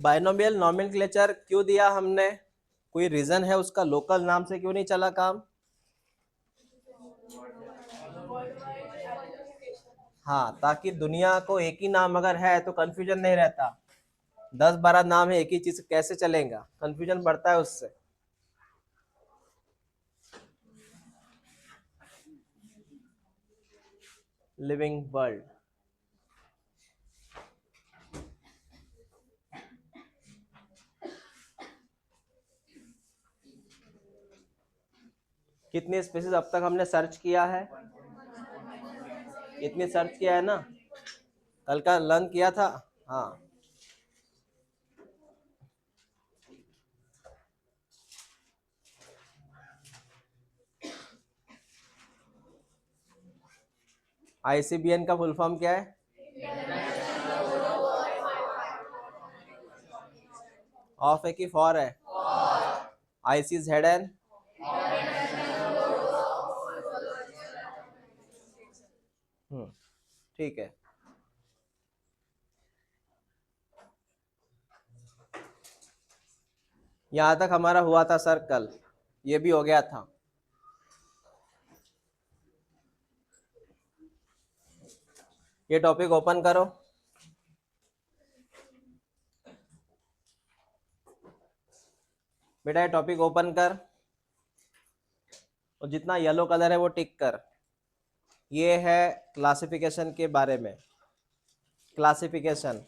Binomial nomenclature क्यों दिया हमने? कोई रीजन है उसका? लोकल नाम से क्यों नहीं चला काम? हाँ, ताकि दुनिया को एक ही नाम अगर है तो कंफ्यूजन नहीं रहता। 10-12 नाम है एक ही चीज, कैसे चलेगा? कंफ्यूजन बढ़ता है उससे। लिविंग वर्ल्ड, कितनी स्पीसीज अब तक हमने सर्च किया है? इतनी सर्च किया है ना, कल का लर्न किया था। हाँ, आईसीबीएन का फुल फॉर्म क्या है? ऑफ है कि फॉर है? आईसीज हेड एंड ठीक है। यहां तक हमारा हुआ था सर कल, ये भी हो गया था। ये टॉपिक ओपन करो। बेटा ये टॉपिक ओपन कर और जितना येलो कलर है वो टिक कर। ये है क्लासिफिकेशन के बारे में। क्लासिफिकेशन,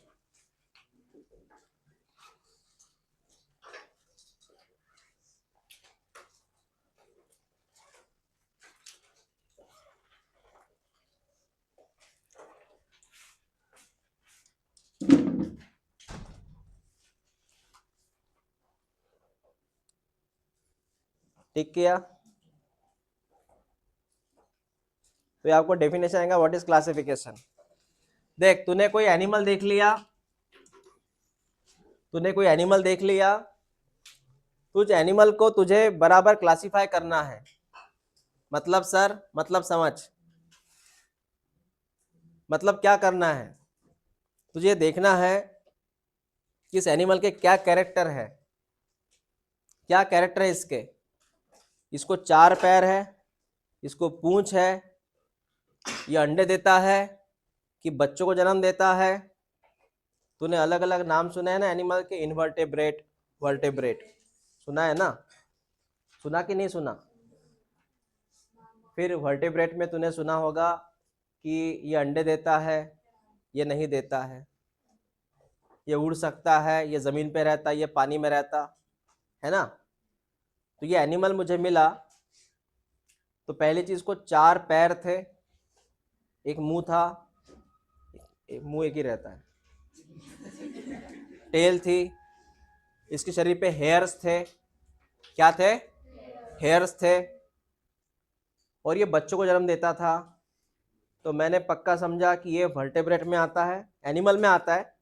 टिक किया तो ये आपको डेफिनेशन आएगा व्हाट इज क्लासिफिकेशन। देख, तूने कोई एनिमल देख लिया, तूने कोई एनिमल देख लिया, तुझ एनिमल को तुझे बराबर क्लासिफाई करना है। मतलब सर, मतलब समझ, मतलब क्या करना है? तुझे देखना है कि इस एनिमल के क्या कैरेक्टर है, क्या कैरेक्टर है इसके। इसको 4 पैर है, इसको पूंछ है, ये अंडे देता है कि बच्चों को जन्म देता है। तूने अलग अलग नाम सुना है ना एनिमल के, इनवर्टेब्रेट, वर्टेब्रेट, सुना है ना? सुना कि नहीं सुना? फिर वर्टेब्रेट में तूने सुना होगा कि ये अंडे देता है, ये नहीं देता है, ये उड़ सकता है, ये ज़मीन पे रहता, ये पानी में रहता है ना। तो ये एनिमल मुझे मिला तो पहली चीज़ को 4 पैर थे, एक मुंह था, मुंह एक ही रहता है, टेल थी, इसके शरीर पे हेयर्स थे। क्या थे? हेयर्स थे। और ये बच्चों को जन्म देता था। तो मैंने पक्का समझा कि ये वर्टेब्रेट में आता है, एनिमल में आता है।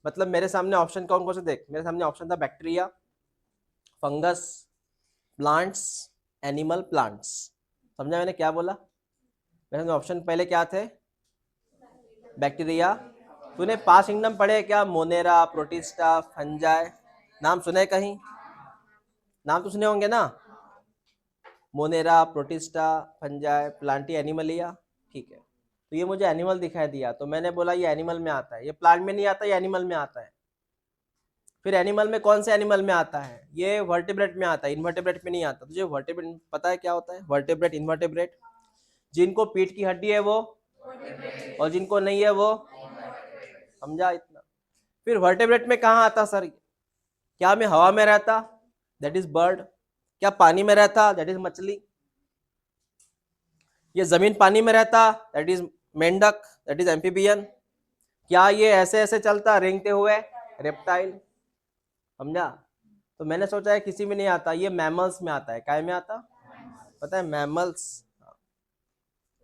मतलब मेरे सामने ऑप्शन कौन कौन से देख, मेरे सामने ऑप्शन था bacteria, fungus, plants, animal, plants. समझा मैंने क्या बोला? मेरे सामने ऑप्शन पहले क्या थे? बैक्टीरिया। तूने 5 किंगडम पढ़े क्या? मोनेरा, प्रोटिस्टा, फंजाई, नाम सुने कहीं? नाम तो सुने होंगे ना? Monera, protista, fungi, Plantae, Animalia. ठीक है, तो ये मुझे एनिमल दिखाई दिया तो मैंने बोला ये एनिमल में आता है, ये प्लांट में नहीं आता, ये एनिमल में आता है। फिर एनिमल में कौन से एनिमल में आता है? ये वर्टिब्रेट में आता है, इनवर्टिब्रेट में नहीं आता। तुझे वर्टिब्रेट पता है क्या होता है? Vertebrate, invertebrate. जिनको पीठ की हड्डी है वो, और जिनको नहीं है वो। समझा इतना? फिर वर्टिब्रेट में कहाँ आता सर? क्या मैं हवा में रहता? That is bird. क्या पानी में रहता? दैट इज मछली। ये जमीन पानी में रहता? दैट इज मेंढक, दैट इज एम्फीबियन। क्या ये ऐसे ऐसे चलता रेंगते हुए? रेप्टाइल। समझा? तो मैंने सोचा है किसी में नहीं आता, ये मैमल्स में आता है। काय में आता? पता है, मैमल्स।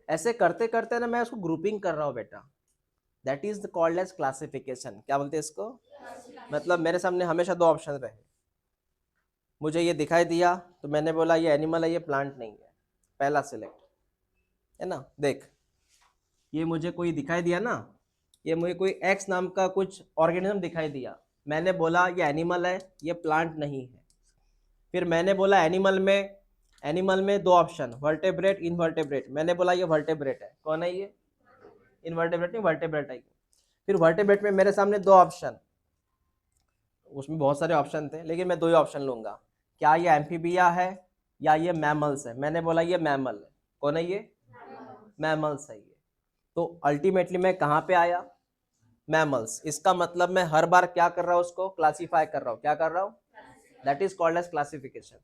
ऐसे करते करते ना मैं उसको ग्रुपिंग कर रहा हूँ बेटा, that is called as classification. क्या बोलते हैं इसको? मतलब मेरे सामने हमेशा 2 ऑप्शन रहे, मुझे ये दिखाई दिया तो मैंने बोला ये एनिमल है, ये प्लांट नहीं है, पहला सिलेक्ट, है ना। देख, ये मुझे कोई दिखाई दिया ना, ये मुझे कोई एक्स नाम का कुछ ऑर्गेनिज्म दिखाई दिया, मैंने बोला ये एनिमल है, ये प्लांट नहीं है। फिर मैंने बोला एनिमल में दो ऑप्शन, वर्टेब्रेट इनवर्टेब्रेट। मैंने बोला ये वर्टेब्रेट है, कौन है ये? इनवर्टेब्रेट नहीं, वर्टेब्रेट है। फिर वर्टेब्रेट में मेरे सामने दो ऑप्शन, उसमें बहुत सारे ऑप्शन थे लेकिन मैं दो ही ऑप्शन लूंगा, क्या ये एम्फीबिया है या ये मैमल्स है। मैंने बोला ये मैमल है, कौन है ये? मैमल्स है ये। तो अल्टीमेटली मैं कहाँ पे आया? मैमल्स। इसका मतलब मैं हर बार क्या कर रहा हूँ, उसको क्लासीफाई कर रहा हूँ। क्या कर रहा हूँ? That is called as classification.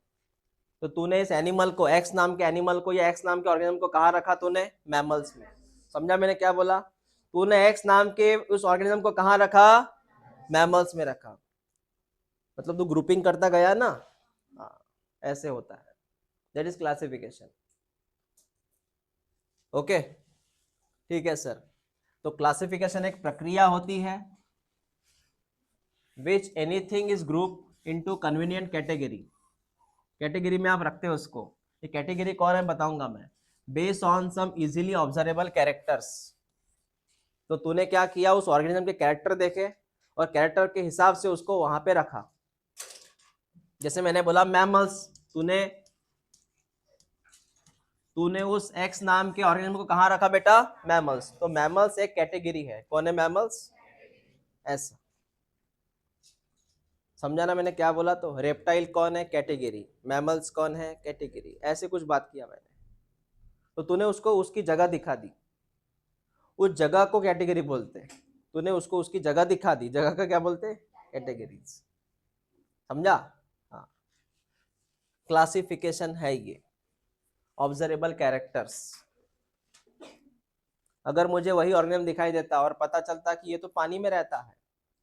तो तूने इस एनिमल को, एक्स नाम के एनिमल को या एक्स नाम के ऑर्गेनिज्म को कहाँ रखा तूने? मैमल्स में। समझा मैंने क्या बोला? तूने एक्स नाम के उस ऑर्गेनिज्म को कहाँ रखा? मैमल्स में रखा। मतलब तू ग्रुपिंग करता गया ना। हाँ, ऐसे होता है। That is classification. ओके, ठीक है सर। तो क्लासिफिकेशन एक प्रक्रिया होती है which anything is group into convenient category. Category में आप रखते हो उसको। ये कैटेगरी कौन है बताऊंगा मैं, based on some easily observable characters. तो तूने क्या किया, उस ऑर्गेनिज्म के कैरेक्टर देखे और कैरेक्टर के हिसाब से उसको वहां पे रखा। जैसे मैंने बोला मैमल्स, तूने तूने उस एक्स नाम के ऑर्गेनिज्म को कहाँ रखा बेटा? मैमल्स। तो मैमल्स एक कैटेगरी है। कौन है मैमल्स? ऐसा समझा ना मैंने क्या बोला? तो रेप्टाइल कौन है? कैटेगरी। मैमल्स कौन है? कैटेगरी। ऐसे कुछ बात किया मैंने। तो तूने उसको उसकी जगह दिखा दी, उस जगह को कैटेगरी बोलते हैं। तूने उसको उसकी जगह दिखा दी, जगह का क्या बोलते हैं? कैटेगरीज। समझा? हाँ, क्लासिफिकेशन है ये, ऑब्जर्वेबल कैरेक्टर्स। अगर मुझे वही ऑर्गेनिज्म दिखाई देता और पता चलता कि ये तो पानी में रहता है,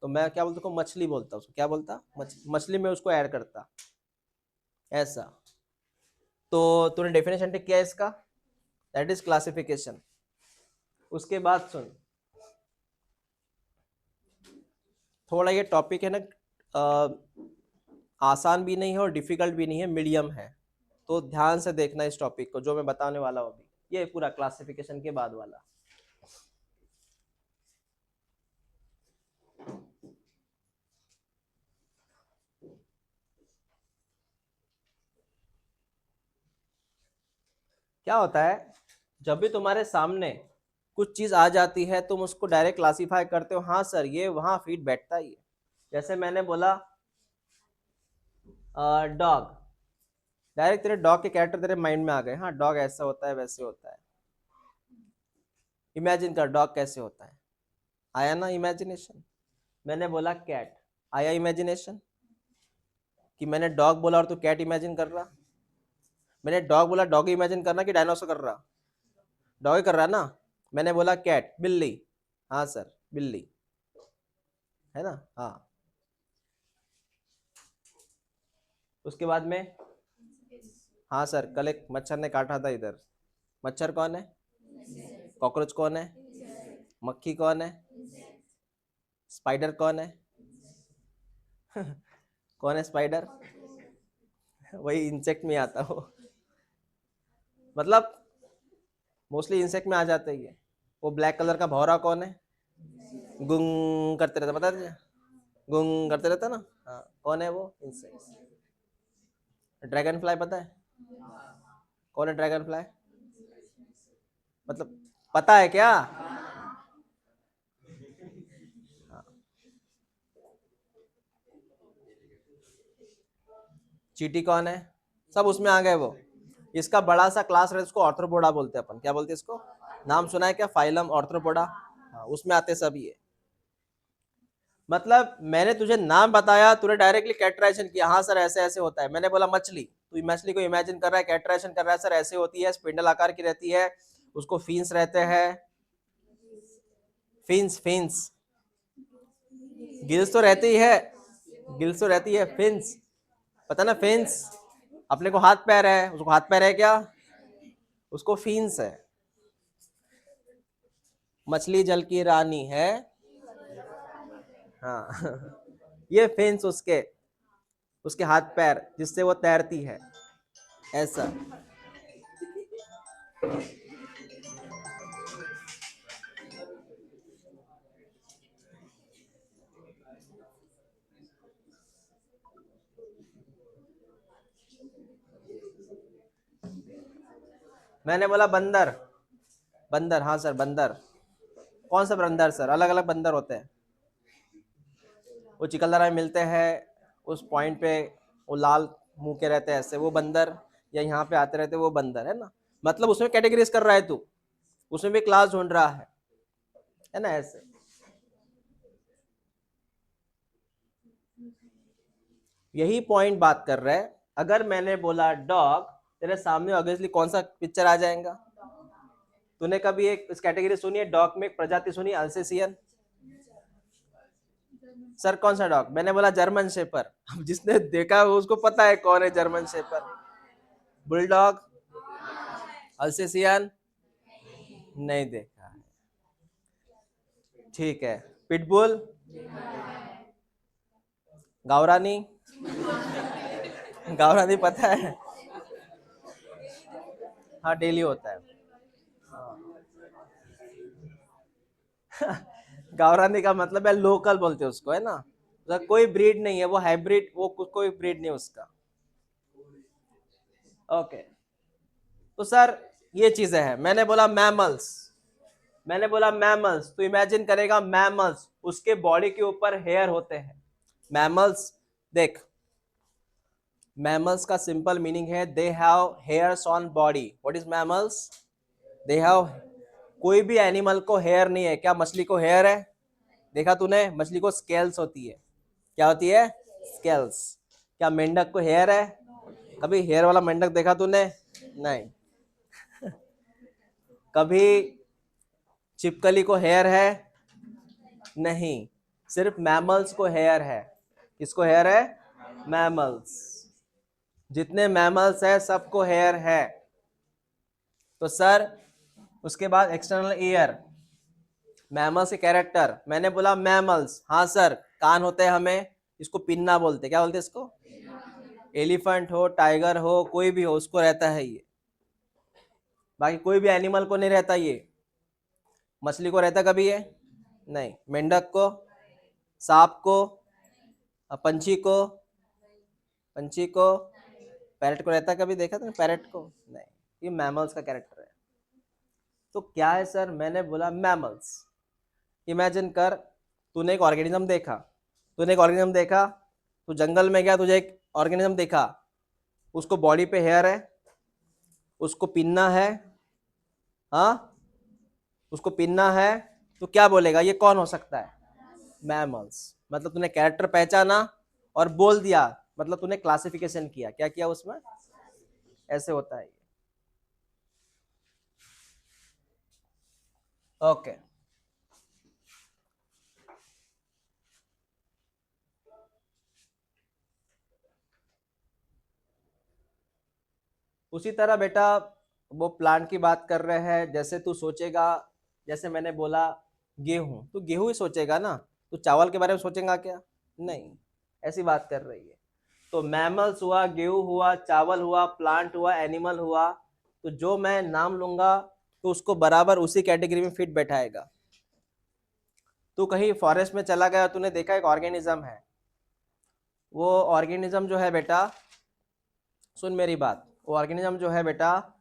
तो मैं क्या बोलता? उसको मछली बोलता। उसको क्या बोलता? मछली में उसको ऐड करता। ऐसा। तो तूने डेफिनेशन टिक किया इसका, दैट इज क्लासिफिकेशन। उसके बाद सुन, थोड़ा ये टॉपिक है ना, आसान भी नहीं है और डिफिकल्ट भी नहीं है, मीडियम है। तो ध्यान से देखना इस टॉपिक को जो मैं बताने वाला हूँ अभी, ये पूरा क्लासिफिकेशन के बाद वाला। क्या होता है, जब भी तुम्हारे सामने कुछ चीज आ जाती है तुम उसको डायरेक्ट क्लासीफाई करते हो, हाँ सर ये वहां फीट बैठता ही है। जैसे मैंने बोला डॉग, डायरेक्ट तेरे डॉग के कैरेक्टर तेरे माइंड में आ गए। हाँ डॉग ऐसा होता है, वैसे होता है। इमेजिन कर डॉग कैसे होता है, आया ना इमेजिनेशन? मैंने बोला कैट, आया इमेजिनेशन? कि मैंने डॉग बोला और तू कैट इमेजिन कर रहा? मैंने डॉग बोला, डॉग इमेजिन करना कि डायनासोर कर रहा? डॉग कर रहा ना। मैंने बोला कैट, बिल्ली, हाँ सर बिल्ली, है ना? हाँ। उसके बाद में, हाँ सर कल एक मच्छर ने काटा था इधर। मच्छर कौन है? कॉकरोच कौन है? मक्खी कौन है? स्पाइडर कौन है? कौन है स्पाइडर? वही इंसेक्ट में आता हो। मतलब मोस्टली इंसेक्ट में आ जाते ही है। वो ब्लैक कलर का भौरा कौन है? गुंग करते रहता, पता है? गुंग करते रहता ना। हाँ, कौन है वो? इंसेक्ट। ड्रैगन फ्लाई पता है? कौन है ड्रैगन फ्लाई? मतलब पता है क्या? चींटी कौन है? सब उसमें आ गए वो। इसका बड़ा सा क्लास है, इसको ऑर्थ्रोपोडा बोलते हैं अपन। क्या बोलते हैं इसको? नाम सुना है क्या? Phylum Arthropoda. हाँ, उसमें आते सब ये। मतलब मैंने तुझे नाम बताया, तूने डायरेक्टली कैटेगराइजेशन किया, हाँ सर ऐसे ऐसे होता है। मैंने बोला मछली, तू मछली को इमेजिन कर रहा है, कैटेगराइजेशन कर रहा है, सर ऐसे होती है, स्पिंडल आकार की रहती है, उसको फिन्स रहते हैं। फिन्स, फिन्स, गिल्स तो रहती है, गिल्स तो रहती है, फिन्स, पता ना फिन्स। अपने को हाथ पैर है, उसको हाथ पैर है क्या? उसको फिन्स है। मछली जल की रानी है। हाँ। ये फिन्स उसके, उसके हाथ पैर जिससे वो तैरती है, ऐसा। मैंने बोला बंदर। बंदर, हाँ सर बंदर। कौन सा बंदर सर? अलग अलग बंदर होते हैं। वो चिकलदरा में मिलते हैं उस पॉइंट पे, वो लाल मुंह के रहते हैं ऐसे, वो बंदर। या यहाँ पे आते रहते वो बंदर है ना। मतलब उसमें कैटेगरीज कर रहा है तू, उसमें भी क्लास ढूंढ रहा है ना ऐसे। यही पॉइंट बात कर रहे हैं। अगर मैंने बोला डॉग, तेरे सामने ऑब्वियसली कौन सा पिक्चर आ जाएगा? तूने कभी एक इस कैटेगरी सुनी है डॉग में, एक प्रजाति सुनी है अल्सेशियन? सर कौन सा डॉग? मैंने बोला जर्मन शेपर। अब जिसने देखा है उसको पता है कौन है जर्मन शेपर। बुलडॉग, अल्सेशियन नहीं देखा है। ठीक है, पिटबुल, गावरानी, गावरानी पता है? हाँ डेली होता है। गावरानी का मतलब है लोकल बोलते हैं उसको, है ना। उसका कोई ब्रीड नहीं है, वो हाइब्रिड, वो कोई ब्रीड नहीं उसका। ओके। तो सर ये चीजें हैं। मैंने बोला मैमल्स, मैंने बोला मैमल्स, तो इमेजिन करेगा मैमल्स, उसके बॉडी के ऊपर हेयर होते हैं। मैमल्स, देख, मैमल्स का सिंपल मीनिंग है they have hairs on body. What is mammals? They have, कोई भी एनिमल को हेयर नहीं है। क्या मछली को हेयर है? देखा तूने? मछली को स्केल्स होती है। क्या होती है? स्केल्स। क्या मेंढक को हेयर है? कभी हेयर वाला मेंढक देखा तूने? नहीं। कभी छिपकली को हेयर है? नहीं। सिर्फ मैमल्स को हेयर है। किसको हेयर है? मैमल्स। जितने मैमल्स है सबको हेयर है। तो सर उसके बाद एक्सटर्नल ईयर, मैमल्स के कैरेक्टर। मैंने बोला मैमल्स, हाँ सर कान होते हैं हमें, इसको पिन्ना बोलते। क्या बोलते हैं इसको? एलिफेंट हो, टाइगर हो, कोई भी हो, उसको रहता है ये। बाकी कोई भी एनिमल को नहीं रहता ये। मछली को रहता कभी ये? नहीं। मेंढक को, सांप को, पंछी को, पंछी को, पैरट को रहता कभी? देखा तुमने पैरट को? नहीं। ये मैमल्स का कैरेक्टर है। तो क्या है सर? मैंने बोला मैमल्स। इमेजिन कर, तूने एक ऑर्गेनिज्म देखा, तूने एक ऑर्गेनिज्म देखा, तू जंगल में गया, तुझे एक ऑर्गेनिज्म देखा, उसको बॉडी पे हेयर है, उसको पिन्ना है, हाँ उसको पिन्ना है, तो क्या बोलेगा ये कौन हो सकता है? मैमल्स। मतलब तूने कैरेक्टर पहचाना और बोल दिया, मतलब तूने क्लासिफिकेशन किया। क्या किया उसमें? ऐसे होता है। ओके। उसी तरह बेटा वो प्लांट की बात कर रहे हैं। जैसे तू सोचेगा, जैसे मैंने बोला गेहूं, तो गेहूं ही सोचेगा ना, तो चावल के बारे में सोचेगा क्या? नहीं। ऐसी बात कर रही है। तो मैमल्स हुआ, गेहूं हुआ, चावल हुआ, प्लांट हुआ, एनिमल हुआ, तो जो मैं नाम लूंगा तो उसको बराबर उसी कैटेगरी में फिट बैठाएगा। तू कहीं फॉरेस्ट में चला गया, तूने देखा एक ऑर्गेनिज्म है, वो ऑर्गेनिज्म जो है बेटा, सुन मेरी बात, वो ऑर्गेनिज्म जो है बेटा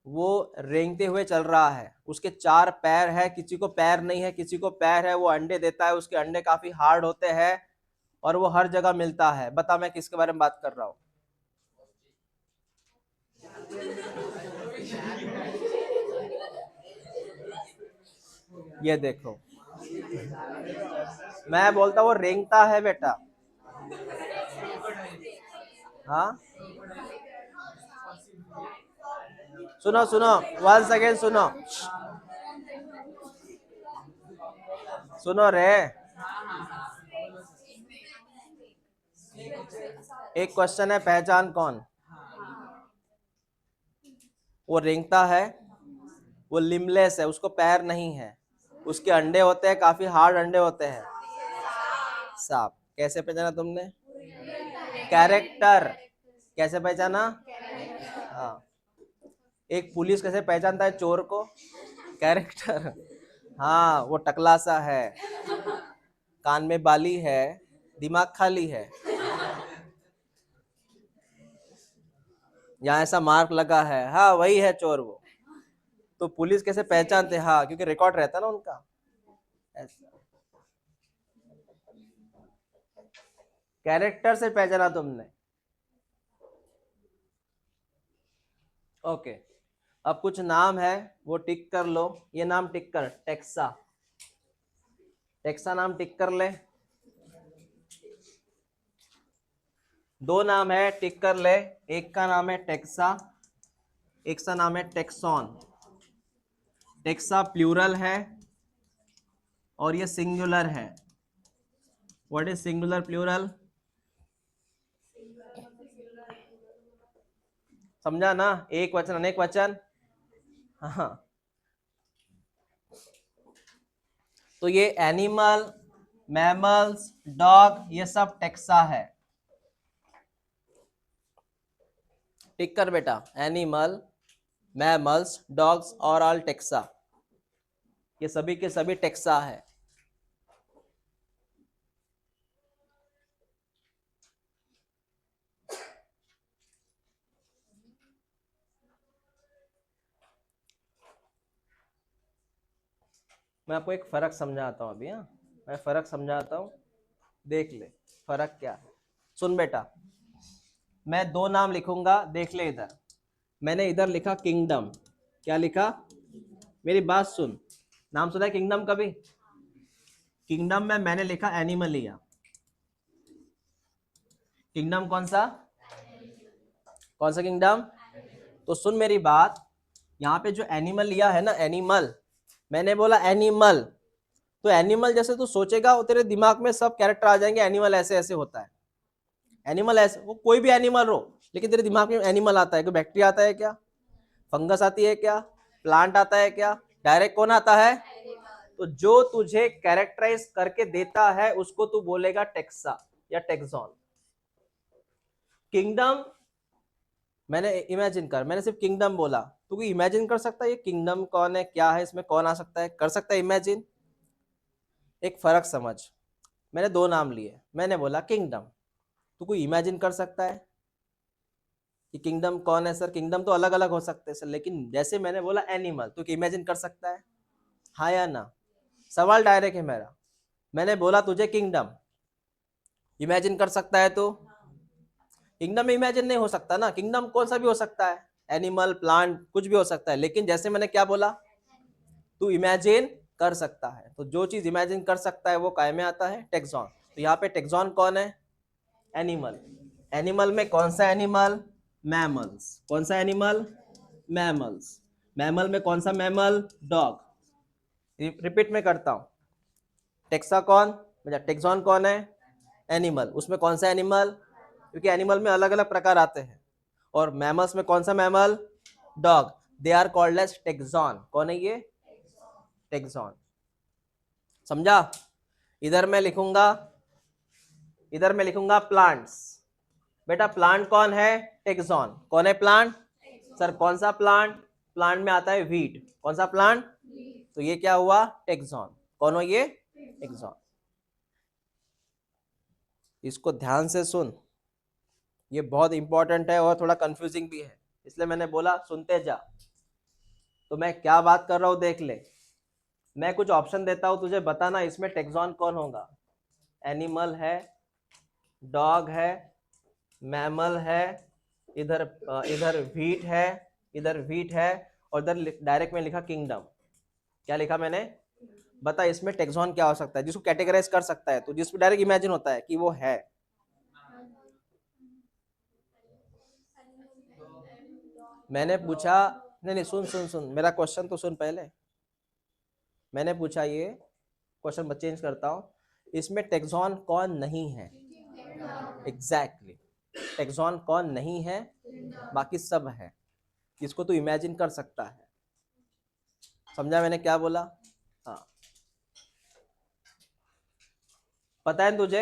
वो रेंगते हुए चल रहा है। उसके चार पैर है, किसी को पैर नहीं है, किसी को पैर है। वो अंडे देता है, उसके अंडे काफी हार्ड होते हैं और वो हर जगह मिलता है। बता मैं किसके बारे में बात कर रहा हूँ? ये देखो, मैं बोलता वो रेंगता है बेटा। हाँ सुनो सुनो, वन सेकेंड सुनो, सुनो रे। एक क्वेश्चन है, पहचान कौन? वो रेंगता है, वो लिमलेस है, उसको पैर नहीं है, उसके अंडे होते हैं, काफी हार्ड अंडे होते हैं। सांप। कैसे पहचाना तुमने? कैरेक्टर। कैसे पहचाना? हाँ। एक पुलिस कैसे पहचानता है चोर को? कैरेक्टर। हाँ वो टकला सा है, कान में बाली है, दिमाग खाली है। यहाँ ऐसा मार्क लगा है, हाँ वही है चोर वो। तो पुलिस कैसे पहचानते? हाँ क्योंकि रिकॉर्ड रहता ना उनका। ऐसा कैरेक्टर से पहचाना तुमने। ओके, अब कुछ नाम है वो टिक कर लो। ये नाम टिक कर, टेक्सा। टेक्सा नाम टिक कर ले। दो नाम है, टिक कर ले। एक का नाम है टेक्सा, एक का नाम है टेक्सॉन। टेक्सा प्लूरल है और ये सिंगुलर है। What is singular plural? समझा ना? एक वचन अनेक वचन। हाँ, तो ये एनिमल, मैमल्स, डॉग, ये सब टेक्सा है। टिक कर बेटा, एनिमल, मैमल्स, डॉग्स और ऑल टेक्सा, ये सभी के सभी टेक्सा है। मैं आपको एक फर्क समझाता हूँ अभी। हाँ, मैं फर्क समझाता हूँ, देख ले फर्क क्या है। सुन बेटा, मैं दो नाम लिखूंगा, देख ले इधर। मैंने इधर लिखा किंगडम। क्या लिखा? मेरी बात सुन। नाम सुना है किंगडम कभी? किंगडम में मैंने लिखा एनिमलिया। किंगडम कौन सा? कौन सा किंगडम? तो सुन मेरी बात, यहाँ पे जो एनिमल लिया है ना, एनिमल, मैंने बोला एनिमल। तो एनिमल जैसे तू सोचेगा वो तेरे दिमाग में सब कैरेक्टर आ जाएंगे, एनिमल ऐसे ऐसे होता है। एनिमल ऐसे, वो कोई भी एनिमल हो, लेकिन तेरे दिमाग में एनिमल आता है। कोई बैक्टीरिया आता है क्या? फंगस आती है क्या? प्लांट आता है क्या? डायरेक्ट कौन आता है? तो जो तुझे कैरेक्टराइज करके देता है उसको तू बोलेगा टेक्सा या टेक्सॉन। किंगडम, मैंने इमेजिन कर, मैंने सिर्फ किंगडम बोला, तू कोई इमेजिन कर सकता है ये किंगडम कौन है, क्या है, इसमें कौन आ सकता है? कर सकता है इमेजिन? एक फर्क समझ। मैंने दो नाम लिए, मैंने बोला किंगडम, तू कोई इमेजिन कर सकता है कि किंगडम कौन है? सर किंगडम तो अलग अलग हो सकते हैं सर, लेकिन जैसे मैंने बोला एनिमल, तू इमेजिन कर सकता है? हाँ या ना? सवाल डायरेक्ट है मेरा। मैंने बोला तुझे किंगडम, इमेजिन कर सकता है तो? किंगडम में इमेजिन नहीं हो सकता ना, किंगडम कौन सा भी हो सकता है, एनिमल, प्लांट, कुछ भी हो सकता है। लेकिन जैसे मैंने क्या बोला, तू इमेजिन कर सकता है। तो जो चीज इमेजिन कर सकता है वो काय में आता है? टेक्सॉन। तो यहाँ पे टेक्सॉन कौन है? एनिमल। एनिमल में कौन सा एनिमल? मैमल्स। कौन सा एनिमल? मैमल्स। मैमल में कौन सा मैमल? डॉग। रिपीट में करता हूं, टेक्सा कौन, मतलब टेक्सॉन कौन है? एनिमल। उसमें कौन सा एनिमल? क्योंकि एनिमल में अलग अलग प्रकार आते हैं। और मैमल्स में कौन सा mammal? Dog. They are called as taxon. कौन है ये? टेक्सॉन। समझा? इधर मैं लिखूंगा, इधर मैं लिखूंगा प्लांट्स। बेटा प्लांट कौन है? टेक्सॉन। कौन है प्लांट? सर कौन सा प्लांट? प्लांट में आता है वीट। कौन सा प्लांट? तो ये क्या हुआ? टेक्सॉन। कौन हो ये? टेक्सॉन। इसको ध्यान से सुन, ये बहुत इंपॉर्टेंट है और थोड़ा कंफ्यूजिंग भी है, इसलिए मैंने बोला सुनते जा। तो मैं क्या बात कर रहा हूं देख ले। मैं कुछ ऑप्शन देता हूं तुझे, बताना इसमें टेक्सॉन कौन होगा। एनिमल है, डॉग है, मैमल है, इधर इधर व्हीट है, इधर व्हीट है, और इधर डायरेक्ट में लिखा किंगडम। क्या लिखा मैंने? बता इसमें टेक्सॉन क्या हो सकता है जिसको कैटेगराइज कर सकता है, तो जिसमें डायरेक्ट इमेजिन होता है कि वो है। मैंने पूछा, नहीं नहीं सुन सुन सुन, मेरा क्वेश्चन तो सुन पहले। मैंने पूछा ये क्वेश्चन, मैं चेंज करता हूँ, इसमें टेक्सॉन कौन नहीं है? एग्जैक्टली टेक्सॉन कौन नहीं है? बाकी सब है, इसको तू इमेजिन कर सकता है। समझा मैंने क्या बोला? हाँ, पता है तुझे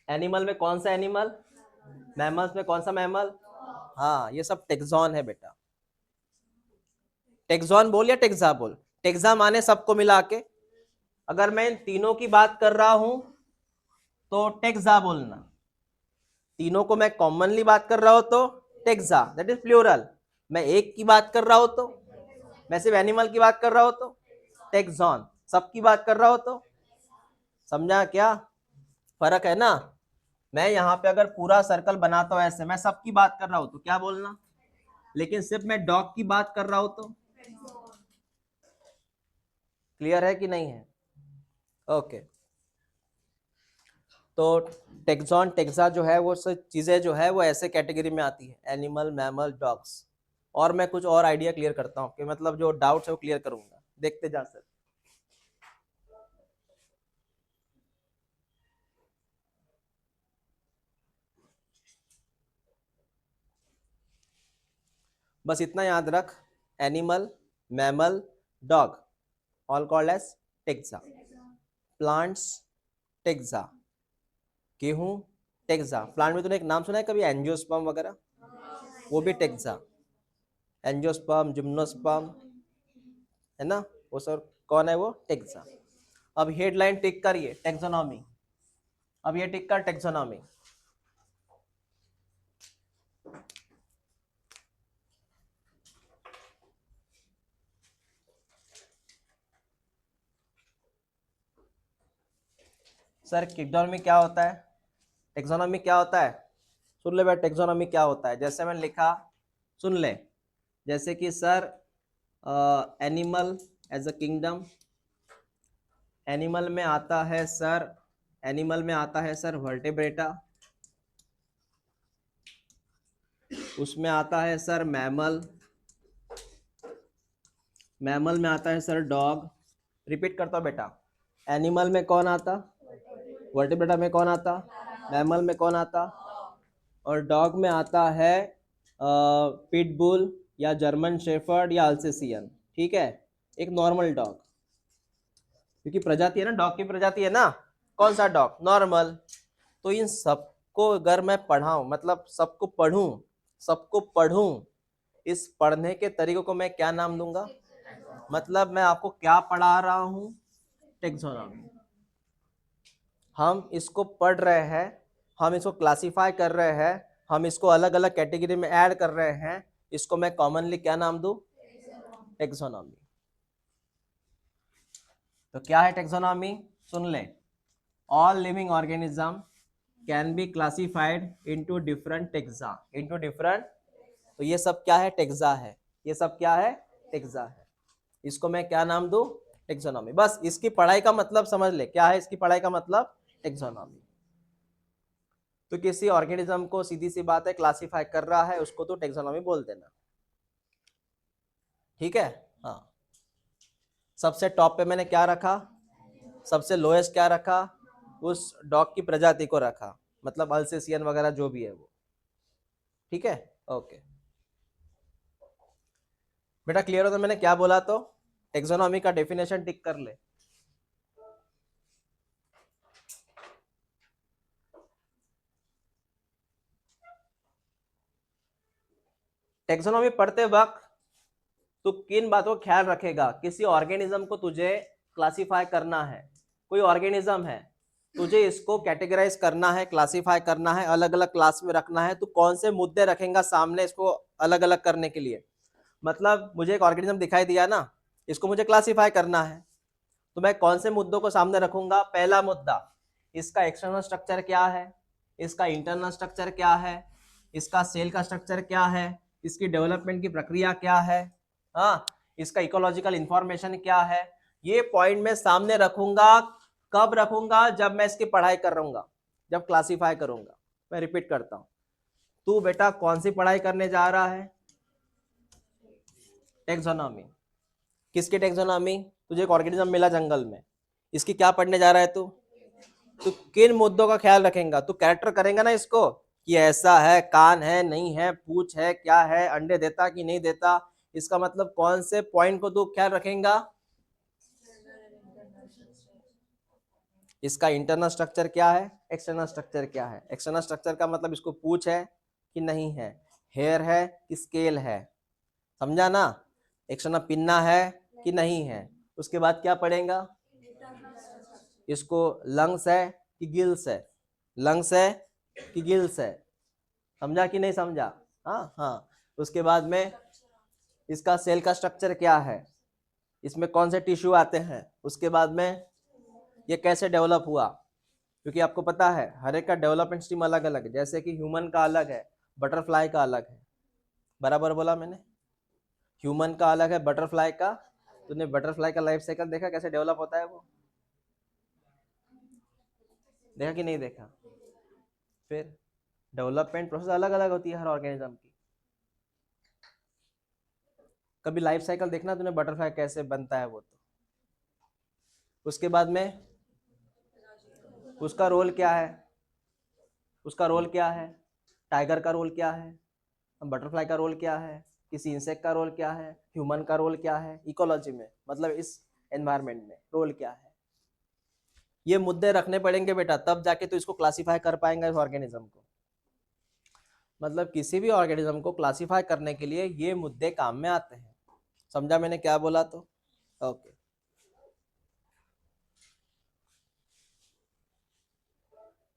एनिमल में कौन सा एनिमल, मैमल्स में कौन सा मैमल? हाँ ये सब टेक्सॉन है बेटा। टेक्सॉन बोल या टेक्सा बोल, टेक्सा माने सबको मिला के। अगर मैं इन तीनों की बात कर रहा हूं तो टेक्सा बोलना, तीनों को मैं कॉमनली बात कर रहा हूं तो टेक्सा, दैट इज प्लूरल। मैं एक की बात कर रहा हूं तो, मैं सिर्फ एनिमल की बात कर रहा हूं तो टेक्सॉन, सबकी बात कर रहा हूं तो, समझा क्या फर्क है ना। मैं यहाँ पे अगर पूरा सर्कल बनाता हूँ ऐसे, मैं सबकी बात कर रहा हूं तो क्या बोलना, लेकिन सिर्फ मैं डॉग की बात कर रहा हूं तो। क्लियर है कि नहीं है? ओके तो टेक्सॉन टेक्सा जो है वो सब चीजें जो है वो ऐसे कैटेगरी में आती है, एनिमल, मैमल, डॉग्स। और मैं कुछ और आइडिया क्लियर करता हूँ कि मतलब जो डाउट्स है वो क्लियर करूंगा, देखते जा सर। बस इतना याद रख, animal, mammal, dog all called as taxa. Plants taxa, गेहूं टेक्सा। प्लांट में तूने एक नाम सुना है कभी, एंजियोस्पर्म वगैरह, वो भी टेक्सा। एंजियोस्पर्म, जिम्नोस्पर्म, है ना, वो सर कौन है, वो टेक्सा। अब हेडलाइन टिक करिए, टेक्सोनॉमी। अब ये टिक कर टेक्सोनॉमी। सर टेक्सोनॉमी क्या होता है, टेक्सोनॉमी क्या होता है, सुन ले भाई, टेक्सोनॉमी क्या होता है। जैसे मैंने लिखा, सुन ले, जैसे कि sir animal as a kingdom, animal में आता है सर, एनिमल में आता है सर वर्टेब्रेटा, उसमें आता है सर मैमल, मैमल में आता है सर डॉग। रिपीट करता हूँ बेटा, एनिमल में कौन आता, वर्टेब्रेटा में कौन आता, मैमल में कौन आता, और डॉग में आता है पिटबुल या जर्मन शेफर्ड या अल्सेसियन। ठीक है, एक नॉर्मल डॉग, क्योंकि प्रजाति है ना, डॉग की प्रजाति है ना, कौन सा डॉग, नॉर्मल। तो इन सबको अगर मैं पढ़ाऊं, मतलब सबको पढ़ूं, सबको पढ़ूं, इस पढ़ने के तरीकों को मैं क्या नाम दूंगा, मतलब मैं आपको क्या पढ़ा रहा हूं, टेक्सोनॉमी। हम इसको पढ़ रहे हैं, हम इसको क्लासिफाई कर रहे हैं, हम इसको अलग अलग कैटेगरी में ऐड कर रहे हैं, इसको मैं कॉमनली क्या नाम दूं, टेक्सोनॉमी। तो क्या है टेक्सोनॉमी, सुन ले, all living organism can be classified into different taxa, into different. तो ये सब क्या है, टेक्सा है, ये सब क्या है, टेक्सा है। इसको मैं क्या नाम दूं, टेक्सोनॉमी। बस इसकी पढ़ाई का मतलब समझ ले, क्या है इसकी पढ़ाई का मतलब, टेक्सोनॉमी। तो किसी ऑर्गेनिज्म को सीधी सी बात है क्लासिफाई कर रहा है, उसको तो टेक्सोनॉमी बोल देना। ठीक है, हाँ। सबसे टॉप पे मैंने क्या रखा, सबसे लोएस्ट क्या रखा, उस डॉग की प्रजाति को रखा, मतलब अल्सेसियन वगैरह जो भी है वो। ठीक है, ओके बेटा, क्लियर हो तो मैंने क्या बोला, तो टेक्सोनॉमी का डेफिनेशन टिक कर ले। टेक्सोनॉमी पढ़ते वक्त तो किन बातों का ख्याल रखेगा, किसी ऑर्गेनिज्म को तुझे क्लासिफाई करना है, कोई ऑर्गेनिज्म है, तुझे इसको कैटेगराइज करना है, क्लासिफाई करना है, अलग अलग क्लास में रखना है, तो कौन से मुद्दे रखेगा सामने इसको अलग अलग करने के लिए। मतलब मुझे एक ऑर्गेनिज्म दिखाई दिया ना, इसको मुझे क्लासिफाई करना है, तो मैं कौन से मुद्दों को सामने रखूंगा। पहला मुद्दा, इसका एक्सटर्नल स्ट्रक्चर क्या है, इसका इंटरनल स्ट्रक्चर क्या है, इसका सेल का स्ट्रक्चर क्या है, इसकी डेवलपमेंट की प्रक्रिया क्या है, हाँ, इसका इकोलॉजिकल इंफॉर्मेशन क्या है। ये पॉइंट मैं सामने रखूंगा। कब रखूंगा, जब मैं इसकी पढ़ाई करूंगा, जब क्लासिफाई करूंगा। मैं रिपीट करता हूं, तू बेटा कौन सी पढ़ाई करने जा रहा है, टेक्सोनॉमी। किसकी टेक्सोनॉमी, तुझे एक ऑर्गेनिज्म मिला जंगल में, इसकी क्या पढ़ने जा रहा है तू, तो किन मुद्दों का ख्याल रखेगा, तू कैरेक्टर करेगा ना इसको, कि ऐसा है, कान है, नहीं है, पूंछ है, क्या है, अंडे देता कि नहीं देता, इसका मतलब कौन से पॉइंट को तू ख्याल रखेगा, इसका इंटरनल स्ट्रक्चर क्या है, एक्सटर्नल स्ट्रक्चर क्या है। एक्सटर्नल स्ट्रक्चर का मतलब इसको पूंछ है कि नहीं है, हेयर है कि स्केल है, समझा ना, एक्सटर्नल पिन्ना है कि नहीं है। उसके बाद क्या पढ़ेगा, इसको लंग्स है कि गिल्स है, लंग्स है कि गिल्स है, समझा कि नहीं समझा। हाँ हाँ। उसके बाद में इसका सेल का स्ट्रक्चर क्या है, इसमें कौन से टिश्यू आते हैं, उसके बाद में ये कैसे डेवलप हुआ, क्योंकि आपको पता है हर एक का डेवलपमेंट स्ट्रीम अलग अलग है, जैसे कि ह्यूमन का अलग है, बटरफ्लाई का अलग है, बराबर बोला मैंने, ह्यूमन का अलग है, बटरफ्लाई का। तूने बटरफ्लाई का लाइफ साइकिल देखा कैसे डेवलप होता है, वो देखा कि नहीं देखा? फिर डेवलपमेंट प्रोसेस अलग अलग होती है हर ऑर्गेनिज्म की। कभी लाइफ साइकिल देखना तूने बटरफ्लाई कैसे बनता है वो तो। उसके बाद में उसका रोल क्या है, उसका रोल क्या है, टाइगर का रोल क्या है, बटरफ्लाई का रोल क्या है, किसी इंसेक्ट का रोल क्या है, ह्यूमन का रोल क्या है इकोलॉजी में, मतलब इस एनवायरनमेंट में रोल क्या है। ये मुद्दे रखने पड़ेंगे बेटा, तब जाके तो इसको क्लासिफाई कर पाएंगे इस ऑर्गेनिज्म को। मतलब किसी भी ऑर्गेनिज्म को क्लासिफाई करने के लिए ये मुद्दे काम में आते हैं। समझा मैंने क्या बोला? तो ओके।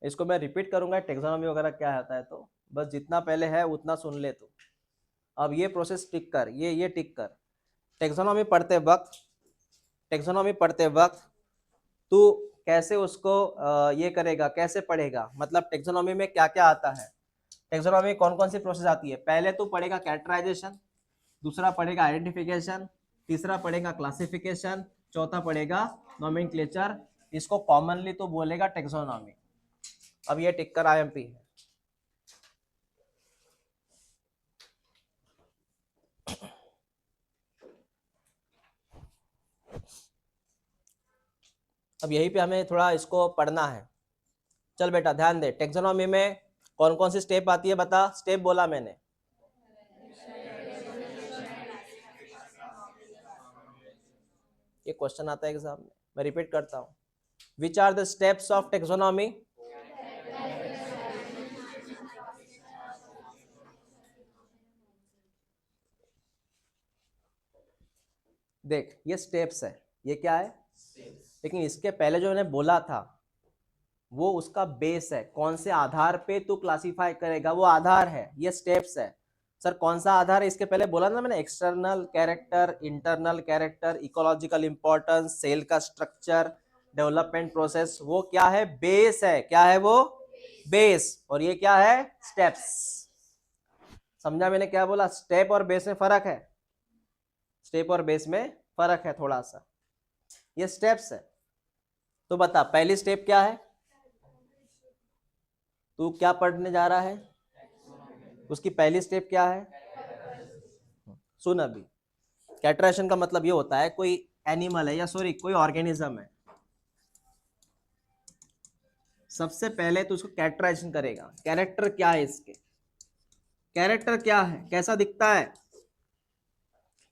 इसको मैं रिपीट करूंगा टेक्सोनॉमी वगैरह क्या होता है, तो बस जितना पहले है उतना सुन ले तू। अब ये प्रोसेस टिक कर, ये टिक कर। टेक्सोनॉमी पढ़ते वक्त, टेक्सोनॉमी पढ़ते वक्त तू कैसे उसको ये करेगा, कैसे पढ़ेगा, मतलब टेक्सोनॉमी में क्या क्या आता है, टेक्सोनॉमी में कौन कौन सी प्रोसेस आती है। पहले तू पढ़ेगा कैरेक्टराइजेशन, दूसरा पढ़ेगा आइडेंटिफिकेशन, तीसरा पढ़ेगा क्लासिफिकेशन, चौथा पढ़ेगा नोमेनक्लेचर। इसको कॉमनली तो बोलेगा टेक्सोनॉमी। अब ये टिक कर आईएमपी है। अब यहीं पे हमें थोड़ा इसको पढ़ना है। चल बेटा ध्यान दे, टेक्सोनॉमी में कौन कौन सी स्टेप आती है बता। स्टेप बोला मैंने, ये क्वेश्चन आता है एग्जाम में, मैं रिपीट करता हूँ। Which are the steps of taxonomy? देख ये स्टेप्स है, ये क्या है, लेकिन इसके पहले जो मैंने बोला था वो उसका बेस है, कौन से आधार पे तू क्लासिफाई करेगा वो आधार है, ये स्टेप्स है। सर कौन सा आधार है, इसके पहले बोला ना मैंने, external character, internal character, ecological importance, cell का स्ट्रक्चर, डेवलपमेंट प्रोसेस, वो क्या है, बेस है। क्या है वो, बेस। और ये क्या है, स्टेप्स। समझा मैंने क्या बोला? स्टेप और बेस में फर्क है, स्टेप और बेस में फर्क है थोड़ा सा। ये स्टेप्स है। तो बता पहली स्टेप क्या है, तू क्या पढ़ने जा रहा है, उसकी पहली स्टेप क्या है? सुन अभी, कैटरेशन का मतलब ये होता है कोई एनिमल है, या सॉरी कोई ऑर्गेनिज्म है, सबसे पहले तो उसको कैरेक्टराइजेशन करेगा। कैरेक्टर क्या है इसके, कैरेक्टर क्या है, कैसा दिखता है,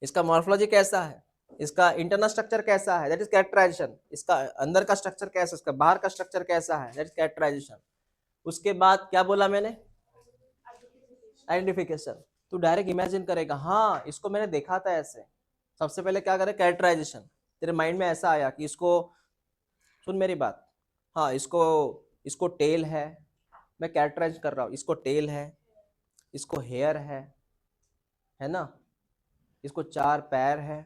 इसका मॉर्फोलॉजी कैसा है, इसका इंटरनल स्ट्रक्चर कैसा है, दैट इज कैरेक्टराइजेशन। इसका अंदर का स्ट्रक्चर कैसा है, इसका बाहर का स्ट्रक्चर कैसा है, दैट इज कैरेक्टराइजेशन। उसके बाद क्या बोला मैंने, आइडेंटिफिकेशन। तू डायरेक्ट इमेजिन करेगा, हाँ इसको मैंने देखा था ऐसे। सबसे पहले क्या करे, कैरेक्टराइजेशन। तेरे माइंड में ऐसा आया कि इसको, सुन मेरी बात, हाँ इसको, इसको टेल है, मैं कैरेक्टराइज कर रहा हूँ, इसको टेल है, इसको हेयर है ना, इसको 4 पैर है,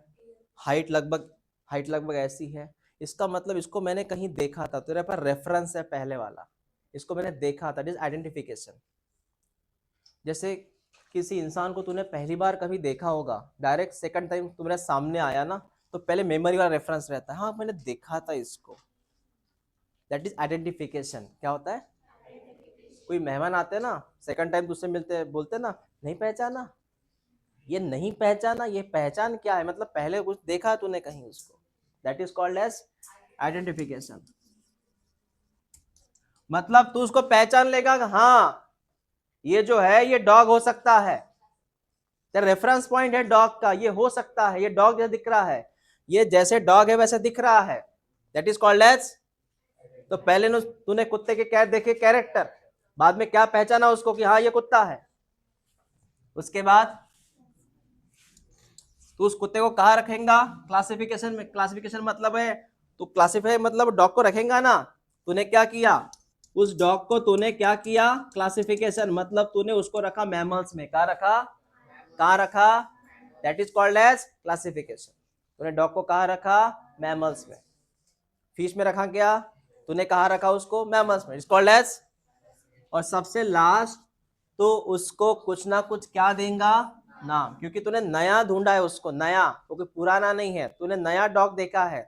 हाइट लगभग, हाइट लगभग ऐसी है। इसका मतलब इसको मैंने कहीं देखा था, तेरे पास रेफरेंस है पहले वाला, इसको मैंने देखा था, दिस आइडेंटिफिकेशन। जैसे किसी इंसान को तूने पहली बार कभी देखा होगा, डायरेक्ट सेकंड टाइम तुम्हारे सामने आया ना, तो पहले मेमोरी वाला रेफरेंस रहता है, हाँ मैंने देखा था इसको, दैट इज आइडेंटिफिकेशन। क्या होता है, कोई मेहमान आते हैं ना, सेकंड टाइम तुझसे मिलते हैं, बोलते ना नहीं पहचाना, ये नहीं पहचाना, ये पहचान क्या है, मतलब पहले कुछ देखा तूने कहीं उसको, that is called as identification. मतलब तू उसको पहचान लेगा कि हाँ ये जो है ये डॉग हो सकता है, तेरा रेफरेंस पॉइंट है डॉग का, ये हो सकता है, ये डॉग जैसा दिख रहा है, ये जैसे डॉग है वैसे दिख रहा है, दैट इज कॉल्ड एज। तो पहले तूने कुत्ते के क्या देखे, कैरेक्टर, बाद में क्या पहचाना उसको कि हाँ ये कुत्ता है। उसके बाद तू उस कुत्ते को कहाँ रखेगा, क्लासिफिकेशन में। क्लासिफिकेशन मतलब है तू क्लासिफाई, मतलब डॉग को रखेगा ना, तूने क्या किया, उस डॉग को तूने क्या किया, क्लासिफिकेशन, मतलब तूने उसको रखा मैमल्स में। कहाँ रखा, कहाँ रखा, that is called as classification. तूने डॉग को कहाँ रखा, मैमल्स में। फिश में रखा क्या, तूने कहाँ रखा उसको, मैमल्स में, इट्स कॉल्ड एज। और सबसे लास्ट तो उसको कुछ ना कुछ क्या देगा, नाम, क्योंकि तूने नया ढूंढा है उसको, नया, क्योंकि पुराना नहीं है, तूने नया डॉग देखा है,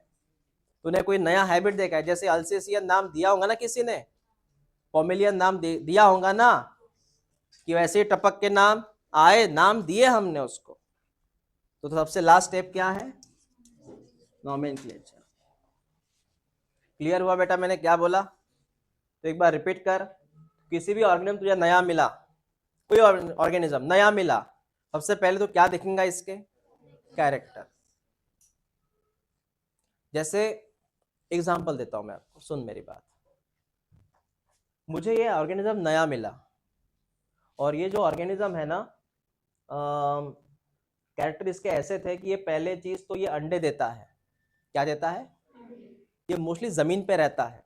तूने कोई नया हैबिट देखा है। जैसे अल्सेशियन नाम दिया होगा ना किसी ने, पोमेलियन नाम दिया होगा ना, कि वैसे ही टपक के नाम आए, नाम दिए हमने उसको। तो सबसे लास्ट स्टेप क्या है, नॉमेनक्लेचर। क्लियर हुआ बेटा मैंने क्या बोला, तो एक बार रिपीट कर। किसी भी ऑर्गेनिज्म तुझे नया मिला, कोई ऑर्गेनिज्म नया मिला, सबसे पहले तो क्या देखेंगे इसके, कैरेक्टर। जैसे एग्जांपल देता हूं मैं आपको, सुन मेरी बात। मुझे ये ऑर्गेनिज्म नया मिला, और ये जो ऑर्गेनिज्म है ना, कैरेक्टर इसके ऐसे थे कि ये पहले चीज तो ये अंडे देता है। क्या देता है, ये मोस्टली जमीन पे रहता है,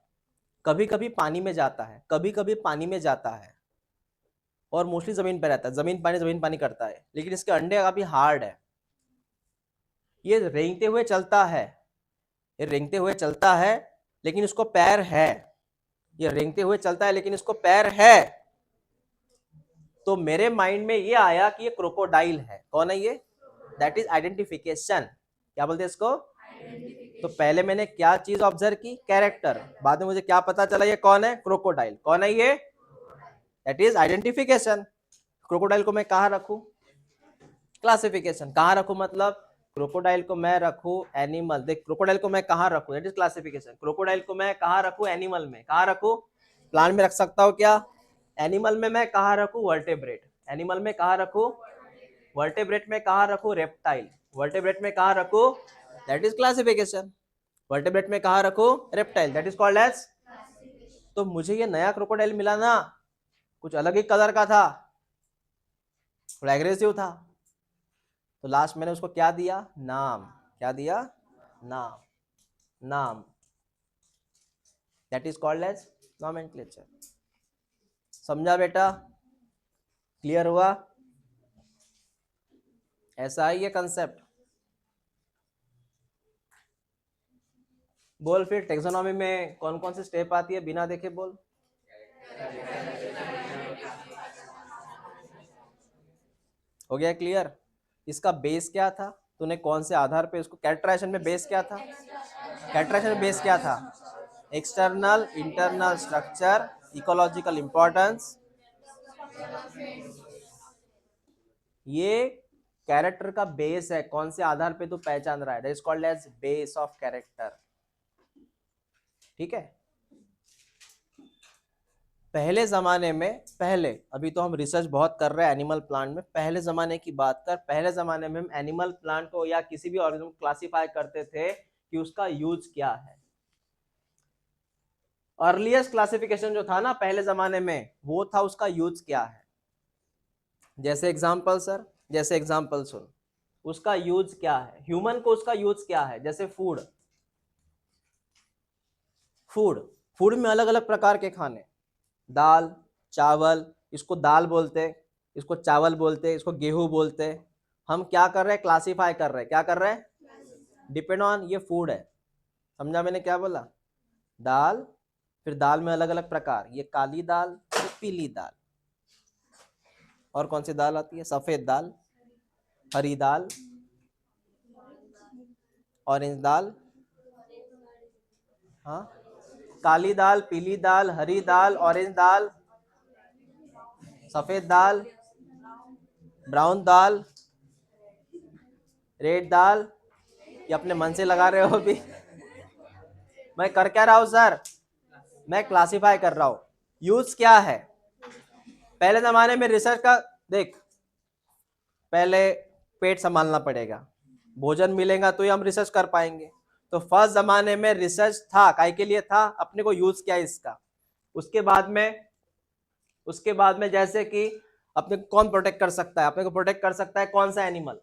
कभी कभी पानी में जाता है, कभी कभी पानी में जाता है, और मोस्टली जमीन पे रहता है, जमीन पानी करता है। लेकिन इसके अंडे काफी हार्ड है। ये रेंगते हुए चलता है, ये रेंगते हुए चलता है, लेकिन इसको पैर है। ये रेंगते हुए चलता है लेकिन इसको पैर है। तो मेरे माइंड में ये आया कि ये क्रोकोडाइल है। कौन है ये, दैट इज आइडेंटिफिकेशन। क्या बोलते हैं इसको, तो पहले मैंने क्या चीज ऑब्जर्व की, कैरेक्टर, बाद में मुझे क्या पता चला ये कौन है, क्रोकोडाइल। कौन है ये, दैट इज आइडेंटिफिकेशन। क्रोकोडाइल को मैं कहाँ रखूं, क्लासिफिकेशन। कहाँ रखूं मतलब, क्रोकोडाइल को मैं रखूं एनिमल, देख क्रोकोडाइल को मैं कहाँ रखूं, दैट इज क्लासिफिकेशन। क्रोकोडाइल को मैं कहाँ रखूं, एनिमल में। कहाँ रखूं, प्लांट में रख सकता हूं क्या, एनिमल में मैं कहाँ रखूं, वर्टेब्रेट। एनिमल में कहाँ रखूं, वर्टेब्रेट में कहाँ रखूं, रेप्टाइल। वर्टेब्रेट में कहाँ रखूं, दैट इज क्लासिफिकेशन। वर्टेब्रेट में कहाँ रखूं, reptile, that is called as. तो मुझे ये नया क्रोकोडाइल मिला ना, कुछ अलग ही कलर का था, थोड़ा एग्रेसिव था, तो लास्ट मैंने उसको क्या दिया, नाम। क्या दिया, नाम, नाम, that is called as nomenclature. समझा बेटा, क्लियर हुआ, ऐसा है ये कंसेप्ट। बोल फिर, टेक्सोनॉमी में कौन कौन सी स्टेप आती है, बिना देखे बोल। हो गया क्लियर। इसका बेस क्या था, तूने कौन से आधार पे इसको, कैरेक्टराइजेशन में बेस क्या था, कैरेक्टराइजेशन में बेस क्या था, external internal structure, ecological importance. ये कैरेक्टर का बेस है, कौन से आधार पे तू पहचान रहा है, that is called as base of character. ठीक है। पहले जमाने में, पहले, अभी तो हम रिसर्च बहुत कर रहे हैं एनिमल प्लांट में, पहले जमाने की बात कर, पहले जमाने में हम एनिमल प्लांट को या किसी भी ऑर्गेनिज्म को क्लासिफाई करते थे कि उसका यूज क्या है। अर्लीस्ट क्लासिफिकेशन जो था ना पहले जमाने में, वो था उसका यूज क्या है। जैसे एग्जांपल सर, जैसे एग्जांपल सुन, उसका यूज क्या है, ह्यूमन को उसका यूज क्या है। जैसे फूड, फूड, फूड में अलग अलग प्रकार के खाने, दाल, चावल, इसको दाल बोलते, इसको चावल बोलते, इसको गेहूं बोलते। हम क्या कर रहे हैं, क्लासिफाई कर रहे हैं, क्या कर रहे हैं, डिपेंड ऑन, ये फूड है। समझा मैंने क्या बोला, दाल, फिर दाल में अलग अलग प्रकार, ये काली दाल, ये पीली दाल, और कौन सी दाल आती है, सफेद दाल, हरी दाल, ऑरेंज दाल, हाँ, काली दाल, पीली दाल, हरी दाल, ऑरेंज दाल, सफेद दाल, ब्राउन दाल, रेड दाल। ये अपने मन से लगा रहे हो अभी। मैं कर क्या रहा हूं सर, मैं क्लासिफाई कर रहा हूं, यूज क्या है। पहले जमाने में रिसर्च का देख, पहले पेट संभालना पड़ेगा, भोजन मिलेगा तो ही हम रिसर्च कर पाएंगे। तो फर्स्ट जमाने में रिसर्च था काय के लिए था, अपने को यूज क्या इसका। उसके बाद में, उसके बाद में जैसे कि अपने को कौन प्रोटेक्ट कर सकता है, अपने को प्रोटेक्ट कर सकता है कौन सा एनिमल,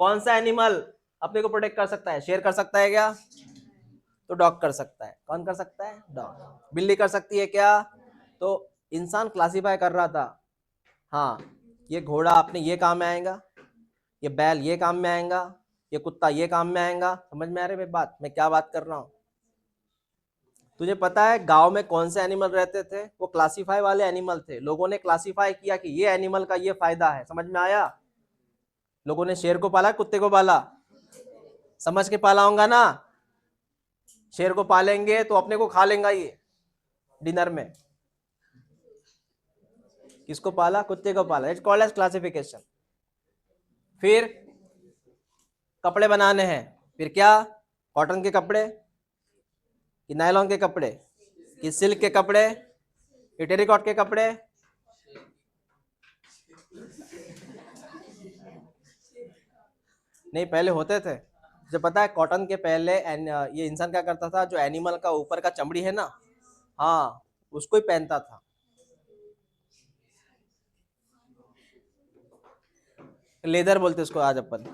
कौन सा एनिमल अपने को प्रोटेक्ट कर सकता है, शेर कर सकता है क्या, तो डॉग कर सकता है। कौन कर सकता है, डॉग। बिल्ली कर सकती है क्या, तो इंसान क्लासिफाई कर रहा था, हाँ ये घोड़ा अपने ये काम में आएगा, ये बैल ये काम में आएगा, ये कुत्ता ये काम में आएगा। समझ में आ रही है बात, मैं क्या बात कर रहा हूँ? तुझे पता है गांव में कौन से एनिमल रहते थे? वो क्लासिफाई वाले एनिमल थे। लोगों ने क्लासिफाई किया कि ये एनिमल का ये फायदा है। समझ में आया? लोगों ने शेर को पाला, कुत्ते को पाला, समझ के पाला होगा ना। शेर को पालेंगे तो अपने को खा लेगा ये डिनर में। किसको पाला? कुत्ते को पाला। It's called as classification. फिर कपड़े बनाने हैं, फिर क्या? कॉटन के कपड़े कि नायलॉन के कपड़े कि सिल्क के कपड़े कि टेरिकॉट के कपड़े? नहीं, पहले होते थे। जो पता है कॉटन के पहले ये इंसान क्या करता था, जो एनिमल का ऊपर का चमड़ी है ना, हाँ उसको ही पहनता था। लेदर बोलते उसको आज अपन।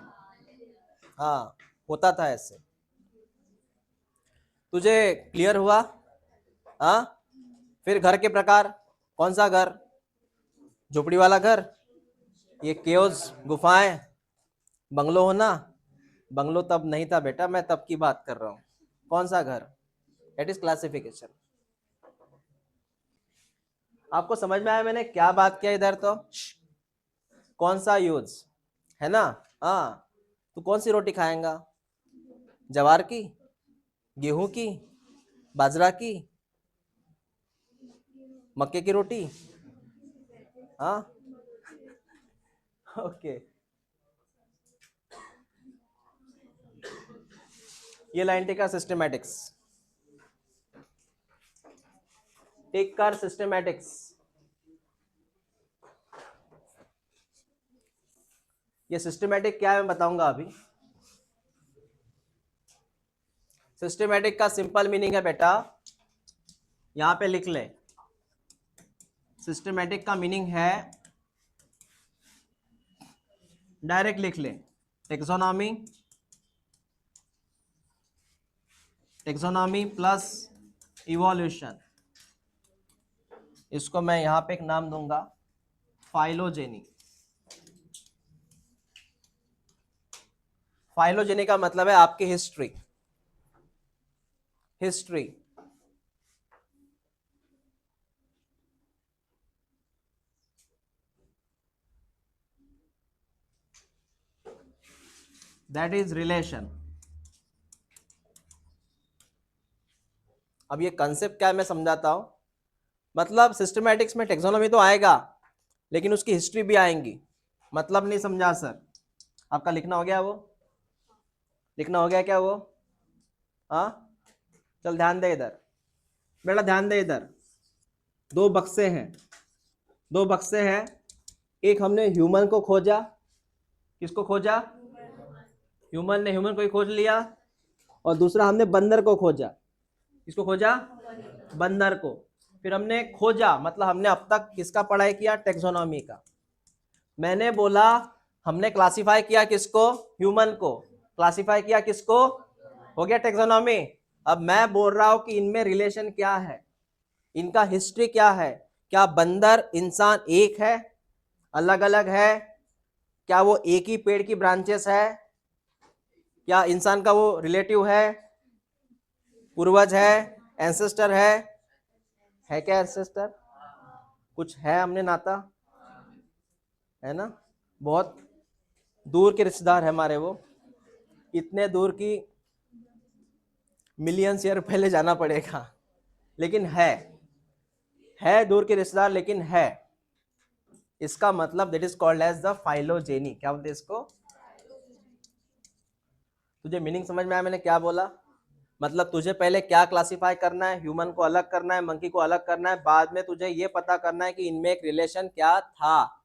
हाँ होता था ऐसे। तुझे क्लियर हुआ? हाँ। फिर घर के प्रकार, कौन सा घर? झोपड़ी वाला घर, ये केव्स गुफाएं, बंगलो हो ना? बंगलो तब नहीं था बेटा, मैं तब की बात कर रहा हूँ। कौन सा घर? That is classification. आपको समझ में आया मैंने क्या बात किया इधर? तो कौन सा यूज है ना? हाँ। तू कौन सी रोटी खाएगा? जवार की, गेहूं की, बाजरा की, मक्के की रोटी? हाँ ओके। ये लाइन टेक सिस्टमैटिक्स, टेक कर सिस्टमैटिक्स। ये सिस्टमैटिक क्या है मैं बताऊंगा अभी। सिस्टमैटिक का सिंपल मीनिंग है बेटा, यहां पे लिख ले। सिस्टमैटिक का मीनिंग है, डायरेक्ट लिख ले, टेक्सोनॉमी, टेक्सोनॉमी प्लस इवोल्यूशन। इसको मैं यहां पे एक नाम दूंगा, फाइलोजेनी। फाइलोजेनी का मतलब है आपकी history, history. That is relation. अब ये कंसेप्ट क्या है मैं समझाता हूं। मतलब सिस्टमैटिक्स में टेक्सोनॉमी तो आएगा, लेकिन उसकी हिस्ट्री भी आएंगी। मतलब नहीं समझा सर? आपका लिखना हो गया वो? लिखना हो गया क्या वो? हाँ चल ध्यान दे इधर बेटा, ध्यान दे इधर। दो बक्से हैं, दो बक्से हैं। एक हमने ह्यूमन को खोजा। किसको खोजा? ह्यूमन ने ह्यूमन को ही खोज लिया। और दूसरा हमने बंदर को खोजा। किसको खोजा? बंदर को। फिर हमने खोजा मतलब हमने अब तक किसका पढ़ाई किया? टेक्सोनॉमी का। मैंने बोला हमने क्लासिफाई किया किसको? ह्यूमन को। क्लासिफाई किया किसको? हो गया टेक्सोनॉमी। अब मैं बोल रहा हूं कि इनमें रिलेशन क्या है, इनका हिस्ट्री क्या है। क्या बंदर इंसान एक है, अलग अलग है? क्या वो एक ही पेड़ की ब्रांचेस है? क्या इंसान का वो रिलेटिव है, पूर्वज है, एंसेस्टर है क्या एंसेस्टर? कुछ है हमने नाता, है ना? बहुत दूर के रिश्तेदार है हमारे वो, इतने दूर की मिलियंस ईयर पहले जाना पड़ेगा, लेकिन है दूर के रिश्तेदार लेकिन है। इसका मतलब that is called as the phylogeny. क्या बोलते हैं इसको? तुझे मीनिंग समझ में आया मैंने क्या बोला? मतलब तुझे पहले क्या क्लासिफाई करना है? ह्यूमन को अलग करना है, मंकी को अलग करना है। बाद में तुझे ये पता करना है कि इनमें एक रिलेशन क्या था,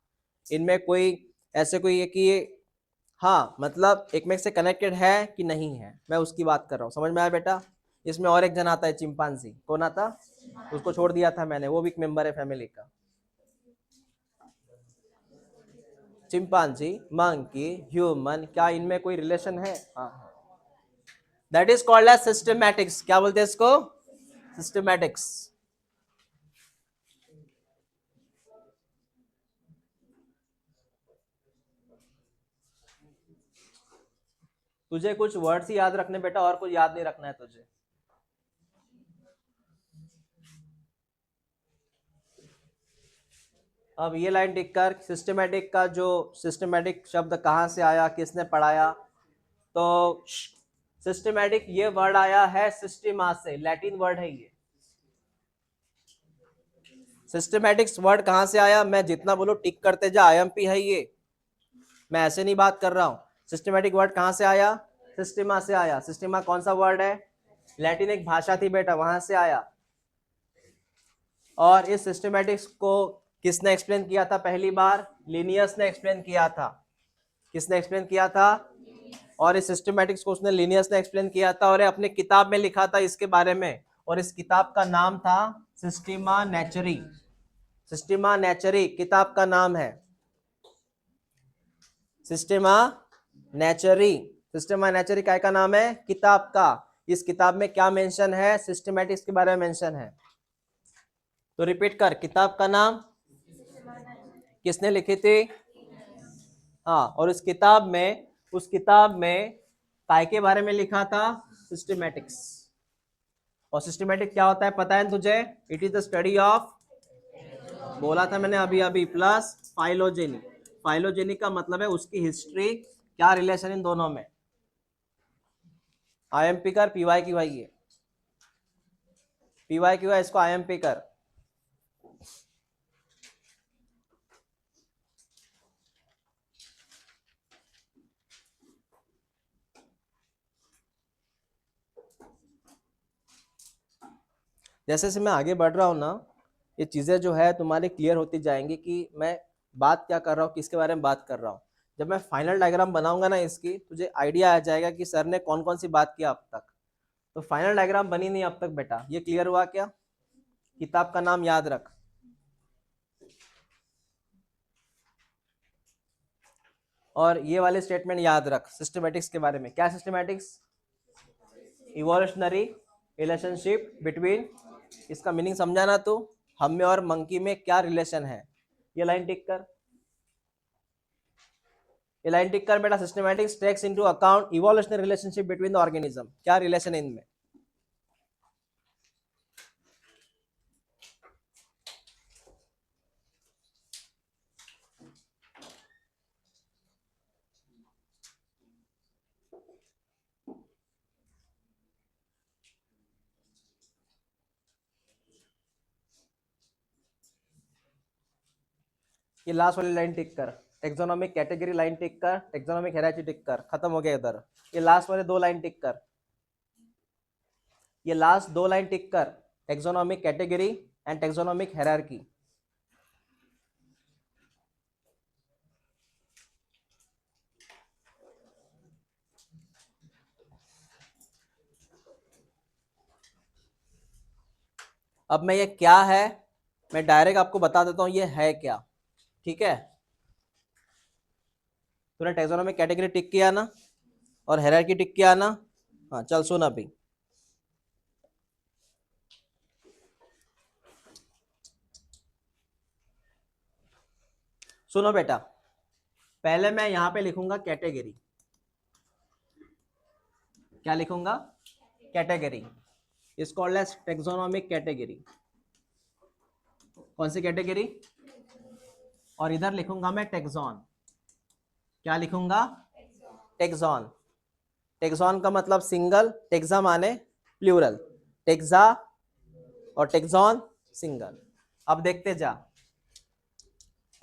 इनमें कोई ऐसे कोई है कि ये हाँ मतलब एक में से कनेक्टेड है कि नहीं है। मैं उसकी बात कर रहा हूँ। समझ में आया बेटा? इसमें और एक जन आता है, चिंपांजी। कौन आता? उसको छोड़ दिया था मैंने, वो भी एक मेंबर है फैमिली का। चिंपांजी, मंकी, ह्यूमन, क्या इनमें कोई रिलेशन है? हाँ। That is called as systematics. क्या बोलते हैं इसको? सिस्टमैटिक्स। तुझे कुछ वर्ड्स ही याद रखने बेटा, और कुछ याद नहीं रखना है तुझे। अब ये लाइन टिक कर, सिस्टमेटिक का जो सिस्टमेटिक शब्द कहाँ से आया, किसने पढ़ाया? तो सिस्टमेटिक ये वर्ड आया है सिस्टेमा से, लैटिन वर्ड है ये। सिस्टमेटिक्स वर्ड कहाँ से आया? मैं जितना बोलूं टिक करते जा, आईएमपी है ये, मैं ऐसे नहीं बात कर रहा हूं। सिस्टमेटिक वर्ड कहाँ से आया? सिस्टेमा से आया। सिस्टेमा कौन सा वर्ड है? लैटिन एक भाषा थी बेटा, वहां से आया। और इस सिस्टमेटिक्स को किसने एक्सप्लेन किया था पहली बार? लिनियस ने एक्सप्लेन किया था। किसने एक्सप्लेन किया था? और इस सिस्टमेटिक्स को उसने लिनियस ने एक्सप्लेन किया था, और अपने किताब में लिखा था इसके बारे में, और इस किताब का नाम था सिस्टेमा नेचुरी। सिस्टेमा नेचुरी किताब का नाम है, सिस्टेमा नेचुरी। सिस्टेमा नेचुरी काय का नाम है? किताब का। इस किताब में क्या मेंशन है? सिस्टमेटिक्स के बारे में मेंशन है। तो रिपीट कर, किताब का नाम किसने लिखी थी? हाँ, और उस किताब में काय के बारे में लिखा था? सिस्टमेटिक्स। और सिस्टमेटिक क्या होता है पता है तुझे? It is the study of, बोला था मैंने अभी अभी, प्लस फाइलोजेनी। फाइलोजेनी का मतलब है उसकी हिस्ट्री, क्या रिलेशन इन दोनों में। आईएमपी कर, पीवाई की वाई, ये पीवाई क्यू है, इसको आईएमपी कर। जैसे जैसे मैं आगे बढ़ रहा हूँ ना, ये चीज़ें जो है तुम्हारी क्लियर होती जाएंगी कि मैं बात क्या कर रहा हूँ, किसके बारे में बात कर रहा हूँ। जब मैं फाइनल डायग्राम बनाऊंगा ना इसकी, तुझे आइडिया आ जाएगा कि सर ने कौन कौन सी बात की अब तक। तो फाइनल डायग्राम बनी नहीं अब तक बेटा, ये क्लियर हुआ क्या? किताब का नाम याद रख। और ये वाले स्टेटमेंट याद रख सिस्टमेटिक्स के बारे में। क्या सिस्टमेटिक्स? इवोल्यूशनरी रिलेशनशिप बिटवीन, इसका मीनिंग समझा ना तू? हम में और मंकी में क्या रिलेशन है? ये लाइन टिक कर, ये लाइन टिक कर बेटा। Systematics takes into account evolutionary relationship between the organism. क्या रिलेशन है इनमें? ये लास्ट वाली लाइन टिक कर, टेक्सोनोमिक कैटेगरी लाइन टिक कर, टेक्सोनोमिक हायरार्की टिक कर, खत्म हो गया इधर। ये लास्ट वाले दो लाइन टिक कर, ये लास्ट दो लाइन टिक कर, taxonomic category and taxonomic hierarchy. अब मैं ये क्या है, मैं डायरेक्ट आपको बता देता हूँ ये है क्या, ठीक है? तूने टेक्सोनोमिक कैटेगरी टिक किया ना, और हायरार्की टिक किया ना? हाँ चल सुन अभी। सुनो बेटा, पहले मैं यहां पे लिखूंगा कैटेगरी। क्या लिखूंगा? Category. Is called as taxonomic category. कौन सी कैटेगरी? और इधर लिखूंगा मैं टेक्सॉन। क्या लिखूंगा? टेक्सॉन। टेक्सॉन का मतलब सिंगल, टेक्सा माने प्लूरल, टेक्सा और टेक्सॉन सिंगल। अब देखते जा,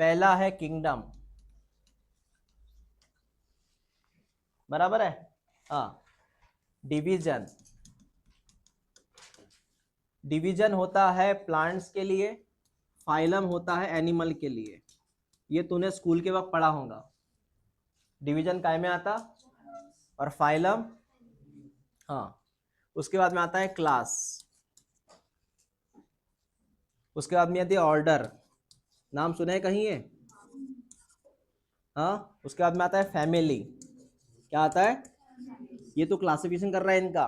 पहला है किंगडम, बराबर है? हाँ। डिवीजन, डिवीजन होता है प्लांट्स के लिए, फाइलम होता है एनिमल के लिए। ये तूने स्कूल के वक्त पढ़ा होगा। डिवीजन काय में आता? और फाइलम, हाँ। उसके बाद में आता है क्लास, उसके बाद में आती है ऑर्डर, नाम सुने हैं कहीं ये? हाँ। उसके बाद में आता है फैमिली। क्या आता है? ये तो क्लासिफिकेशन कर रहा है इनका।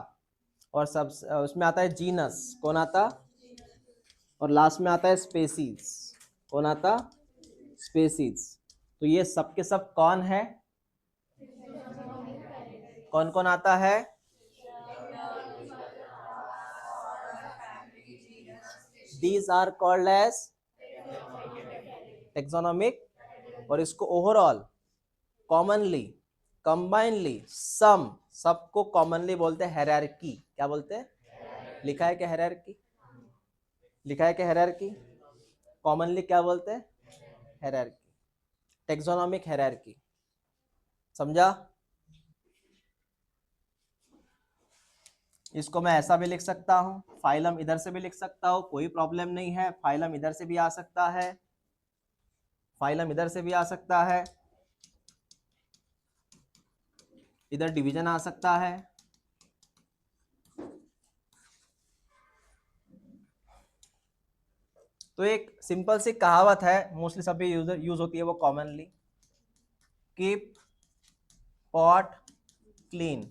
और सब उसमें आता है जीनस, कौन आता? और लास्ट में आता है स्पेसीज, कौन आता? स्पेसीज। तो ये सब के सब कौन है? कौन कौन आता है? These are called as taxonomic, और इसको ओवरऑल, कॉमनली, कंबाइनली, सम, सबको कॉमनली बोलते हैं हायरार्की। क्या बोलते हैं? लिखा है क्या हायरार्की? लिखा है क्या हायरार्की? कॉमनली क्या बोलते हैं? Hierarchy, taxonomic hierarchy. समझा? इसको मैं ऐसा भी लिख सकता हूँ, फाइलम इधर से भी लिख सकता हूँ, कोई प्रॉब्लम नहीं है। फाइलम इधर से भी आ सकता है, फाइलम इधर से भी आ सकता है, इधर डिवीजन आ सकता है। तो एक सिंपल सी कहावत है, मोस्टली सभी यूज होती है वो commonly, keep pot clean,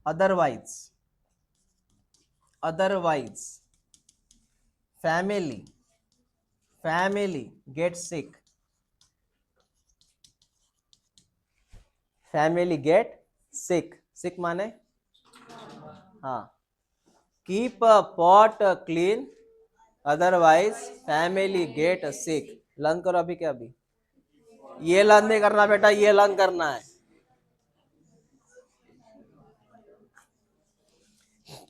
otherwise family get sick, family get sick, sick माने, हाँ, keep pot clean otherwise family get sick. Learn करो अभी क्या? अभी ये लर्न नहीं करना बेटा, ये लर्न करना है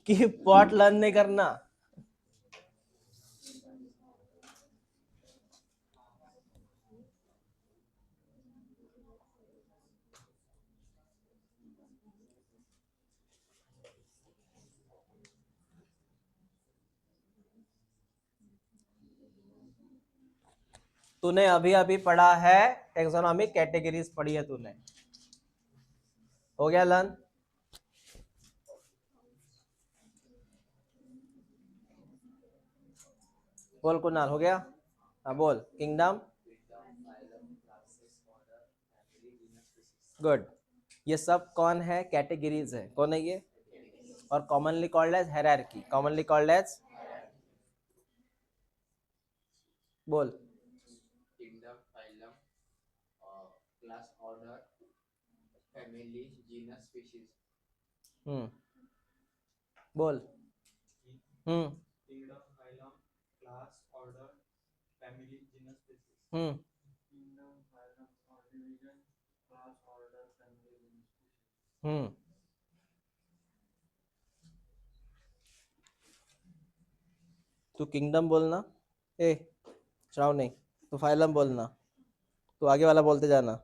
कि पॉट लर्न नहीं करना। तूने अभी अभी पढ़ा है टेक्सोनोमिक कैटेगरीज पढ़ी है तूने, हो गया लर्न? बोल कुणाल, हो गया? हाँ बोल। Kingdom, good. ये सब कौन है? कैटेगरीज है। कौन है ये? और commonly called as hierarchy, commonly called as, बोल। Kingdom, phylum, class, order, family, genus, species. Hmm, बोल। Kingdom, phylum, class, order, family, genus, species. Hmm kingdom, phylum, division, class, order, family, genus, species. Hmm तू kingdom बोलना, ए श्रावणी, तू phylum बोलना, तू आगे वाला बोलते जाना,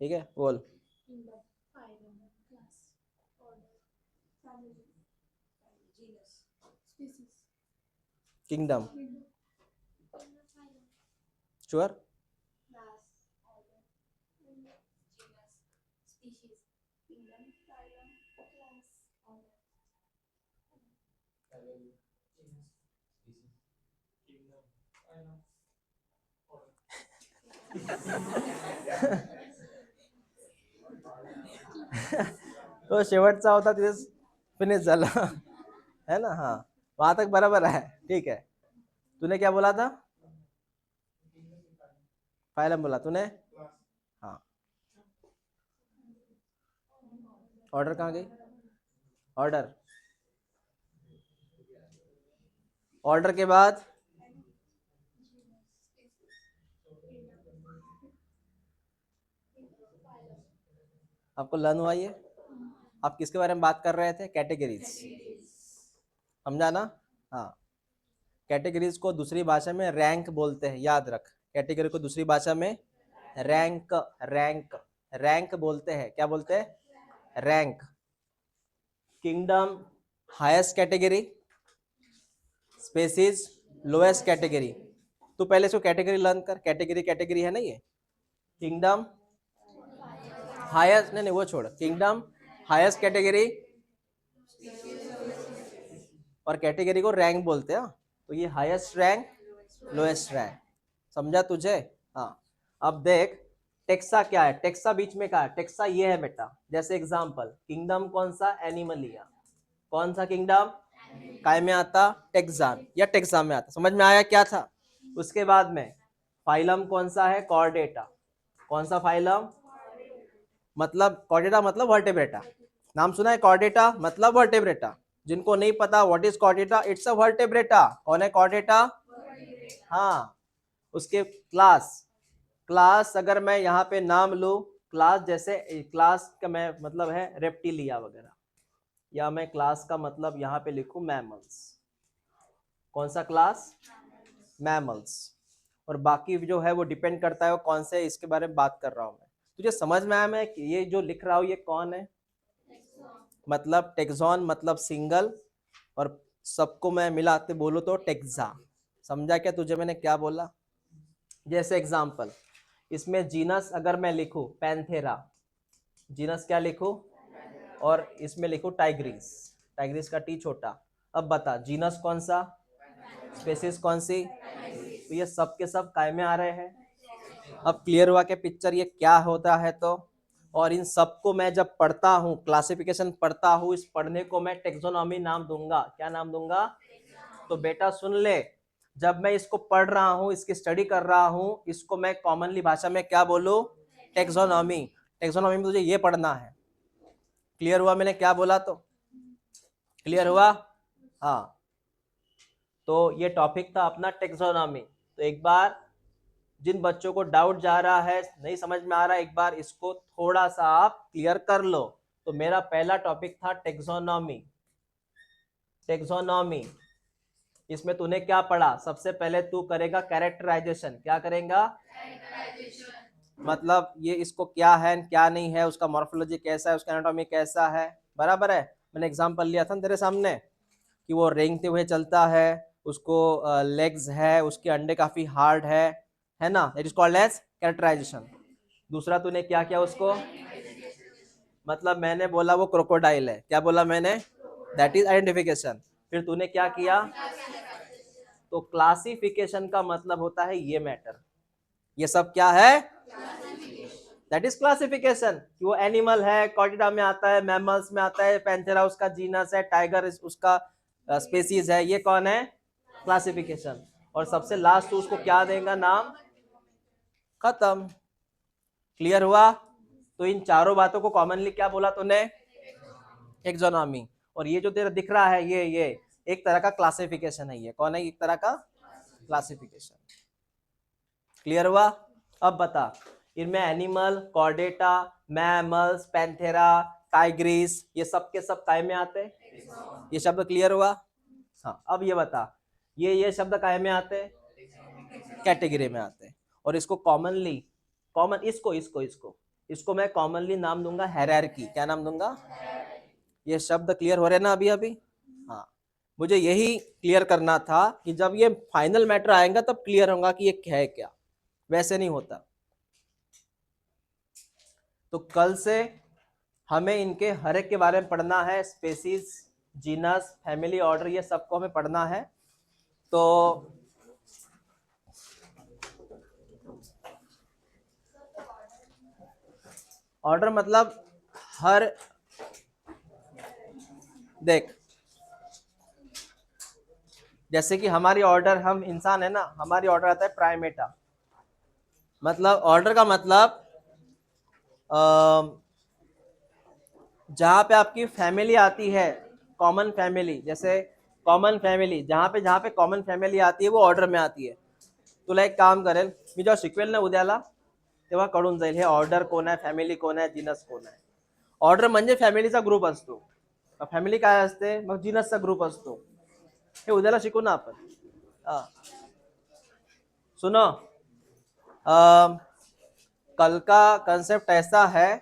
ठीक है? बोल। Kingdom, phylum, class, order, family, genus, species. Kingdom, Kingdom, phylum, sure? class, order, genus, species. Kingdom, phylum, class, order. Family, genus, species. Kingdom, phylum, तो शेवटचा होता तिथे फिनिश झाला है ना? हाँ, वहां तक बराबर है, ठीक है। तूने क्या बोला था? फाइलम बोला तूने? हाँ, ऑर्डर कहाँ गई? ऑर्डर, ऑर्डर के बाद आपको लर्न हुआ ये? आप किसके बारे में बात कर रहे थे? कैटेगरीज, समझा ना? हाँ, कैटेगरीज को दूसरी भाषा में रैंक बोलते हैं, याद रख। कैटेगरी को दूसरी भाषा में रैंक, रैंक, रैंक बोलते हैं। क्या बोलते हैं? Rank. Kingdom highest category, species lowest category. तू पहले इसको कैटेगरी लर्न कर, कैटेगरी कैटेगरी है ना ये। किंगडम हाईएस्ट, नहीं नहीं वो छोड़, किंगडम हाईएस्ट कैटेगरी, और कैटेगरी को रैंक बोलते हैं। तो ये हाईएस्ट रैंक, लोएस्ट रैंक, समझा तुझे? हाँ, अब देख टेक्सा क्या है। टेक्सा बीच में क्या है? टेक्सा ये है बेटा, जैसे एग्जांपल किंगडम कौन सा? एनिमलिया। कौन सा किंगडम? काय में आता? टेक्सान या टेक्सा में आता। समझ में आया क्या था? उसके बाद में फाइलम कौन सा है? कॉर्डेटा। कौन सा फाइलम? मतलब कॉर्डेटा मतलब वर्टेब्रेटा, नाम सुना है कॉर्डेटा मतलब वर्टेब्रेटा। जिनको नहीं पता what is chordata, it's a vertebrata. कौन है कॉर्डेटा? हाँ। उसके क्लास, क्लास अगर मैं यहाँ पे नाम लूँ, क्लास जैसे क्लास का मैं मतलब है रेप्टिलिया वगैरह, या मैं क्लास का मतलब यहाँ पे लिखूँ मैमल्स। कौन सा क्लास? मैमल्स। और बाकी जो है वो डिपेंड करता है वो कौन से, इसके बारे में बात कर रहा हूँ मैं। तुझे समझ में आया मैं कि ये जो लिख रहा हूँ ये कौन है? मतलब टेक्सॉन मतलब सिंगल, और सबको मैं मिलाते बोलूँ तो टेक्सा। समझा क्या तुझे मैंने क्या बोला? जैसे एग्जाम्पल, इसमें जीनस अगर मैं लिखूँ पैंथेरा, जीनस क्या लिखूँ? और इसमें लिखूँ टाइग्रिस, टाइग्रिस का टी छोटा। अब बता जीनस कौन सा, स्पेसिस कौन सी? तो ये सब के सब काय में आ रहे हैं। अब क्लियर हुआ कि पिक्चर ये क्या होता है तो। और इन सबको मैं जब पढ़ता हूँ, क्लासिफिकेशन पढ़ता हूँ, इस पढ़ने को मैं टेक्सोनॉमी नाम दूंगा। क्या नाम दूंगा? तो बेटा सुन ले, जब मैं इसको पढ़ रहा हूँ, इसकी स्टडी कर रहा हूँ, इसको मैं कॉमनली भाषा में क्या बोलूँ? टेक्सोनॉमी। टेक्सोनॉमी में तुझे ये पढ़ना है। क्लियर हुआ मैंने क्या बोला तो? क्लियर हुआ? हाँ। तो ये टॉपिक था अपना टेक्सोनॉमी। तो एक बार जिन बच्चों को डाउट जा रहा है, नहीं समझ में आ रहा है, एक बार इसको थोड़ा सा आप क्लियर कर लो। तो मेरा पहला टॉपिक था टेक्सोनॉमी। टेक्सोनॉमी, इसमें तूने क्या पढ़ा? सबसे पहले तू करेगा कैरेक्टराइजेशन। क्या करेगा? मतलब ये इसको क्या है क्या नहीं है, उसका मॉर्फोलॉजी कैसा है, उसका एनाटॉमी कैसा है। बराबर है? मैंने एग्जांपल लिया था ना तेरे सामने कि वो रेंगते हुए चलता है, उसको लेग्स है, उसके अंडे काफी हार्ड है ना। It is called as characterization. दूसरा तूने क्या किया उसको? मतलब मैंने बोला वो क्रोकोडाइल है। क्या बोला मैंने? That is identification. फिर तूने क्या किया? तो क्लासिफिकेशन का मतलब होता है ये मैटर। ये सब क्या है? That is classification. वो एनिमल है, कॉर्डिडा में आता है, मैमल्स में आता है, पैंथेरा उसका जीनस है, टाइगर उसका स्पेसीज है। ये कौन है? क्लासिफिकेशन। और सबसे लास्ट उसको क्या देगा नाम? खत्म। क्लियर हुआ? तो इन चारों बातों को कॉमनली क्या बोला तूने? टेक्सोनॉमी। और ये जो तेरा दिख रहा है ये एक तरह का क्लासिफिकेशन है। ये कौन है? एक तरह का क्लासिफिकेशन। क्लियर हुआ? अब बता, इनमें animal, Chordata, mammals, Panthera, Tigris, ये सब के सब काय में आते हैं। ये शब्द क्लियर हुआ? हाँ। अब ये बता, ये शब्द काय में आते हैं? कैटेगरी में आते हैं। और इसको कॉमनली, कॉमन इसको मैं कॉमनली नाम दूंगा हायरार्की। क्या नाम दूंगा? ये शब्द क्लियर हो रहे ना अभी अभी? हाँ। मुझे यही क्लियर करना था कि जब ये फाइनल मैटर आएगा तब क्लियर होगा कि ये है क्या, वैसे नहीं होता। तो कल से हमें इनके हर एक के बारे में पढ़ना है। स्पेसीज, जीनस, फैमिली, ऑर्डर, ये सबको हमें पढ़ना है। तो ऑर्डर मतलब हर, देख जैसे कि हमारी ऑर्डर, हम इंसान है ना, हमारी ऑर्डर आता है प्राइमेटा। मतलब ऑर्डर का मतलब जहाँ पे आपकी फैमिली आती है, कॉमन फैमिली, जैसे कॉमन फॅमिली जहाँ पे कॉमन फॅमिली आती है वो ऑर्डर में आती है। तुला एक काम करेल, मी जेव्हा शिकवेल ना उद्याला तेव्हा कळून जाईल हे ऑर्डर कोण आहे, फॅमिली कोण आहे, जीनस कोण आहे। ऑर्डर म्हणजे फॅमिलीचा ग्रुप असतो, फॅमिली काय असते, मग जीनसचा ग्रुप असतो। हे उद्याला शिकू ना आपण। सुनो, कल का कंसेप्ट ऐसा है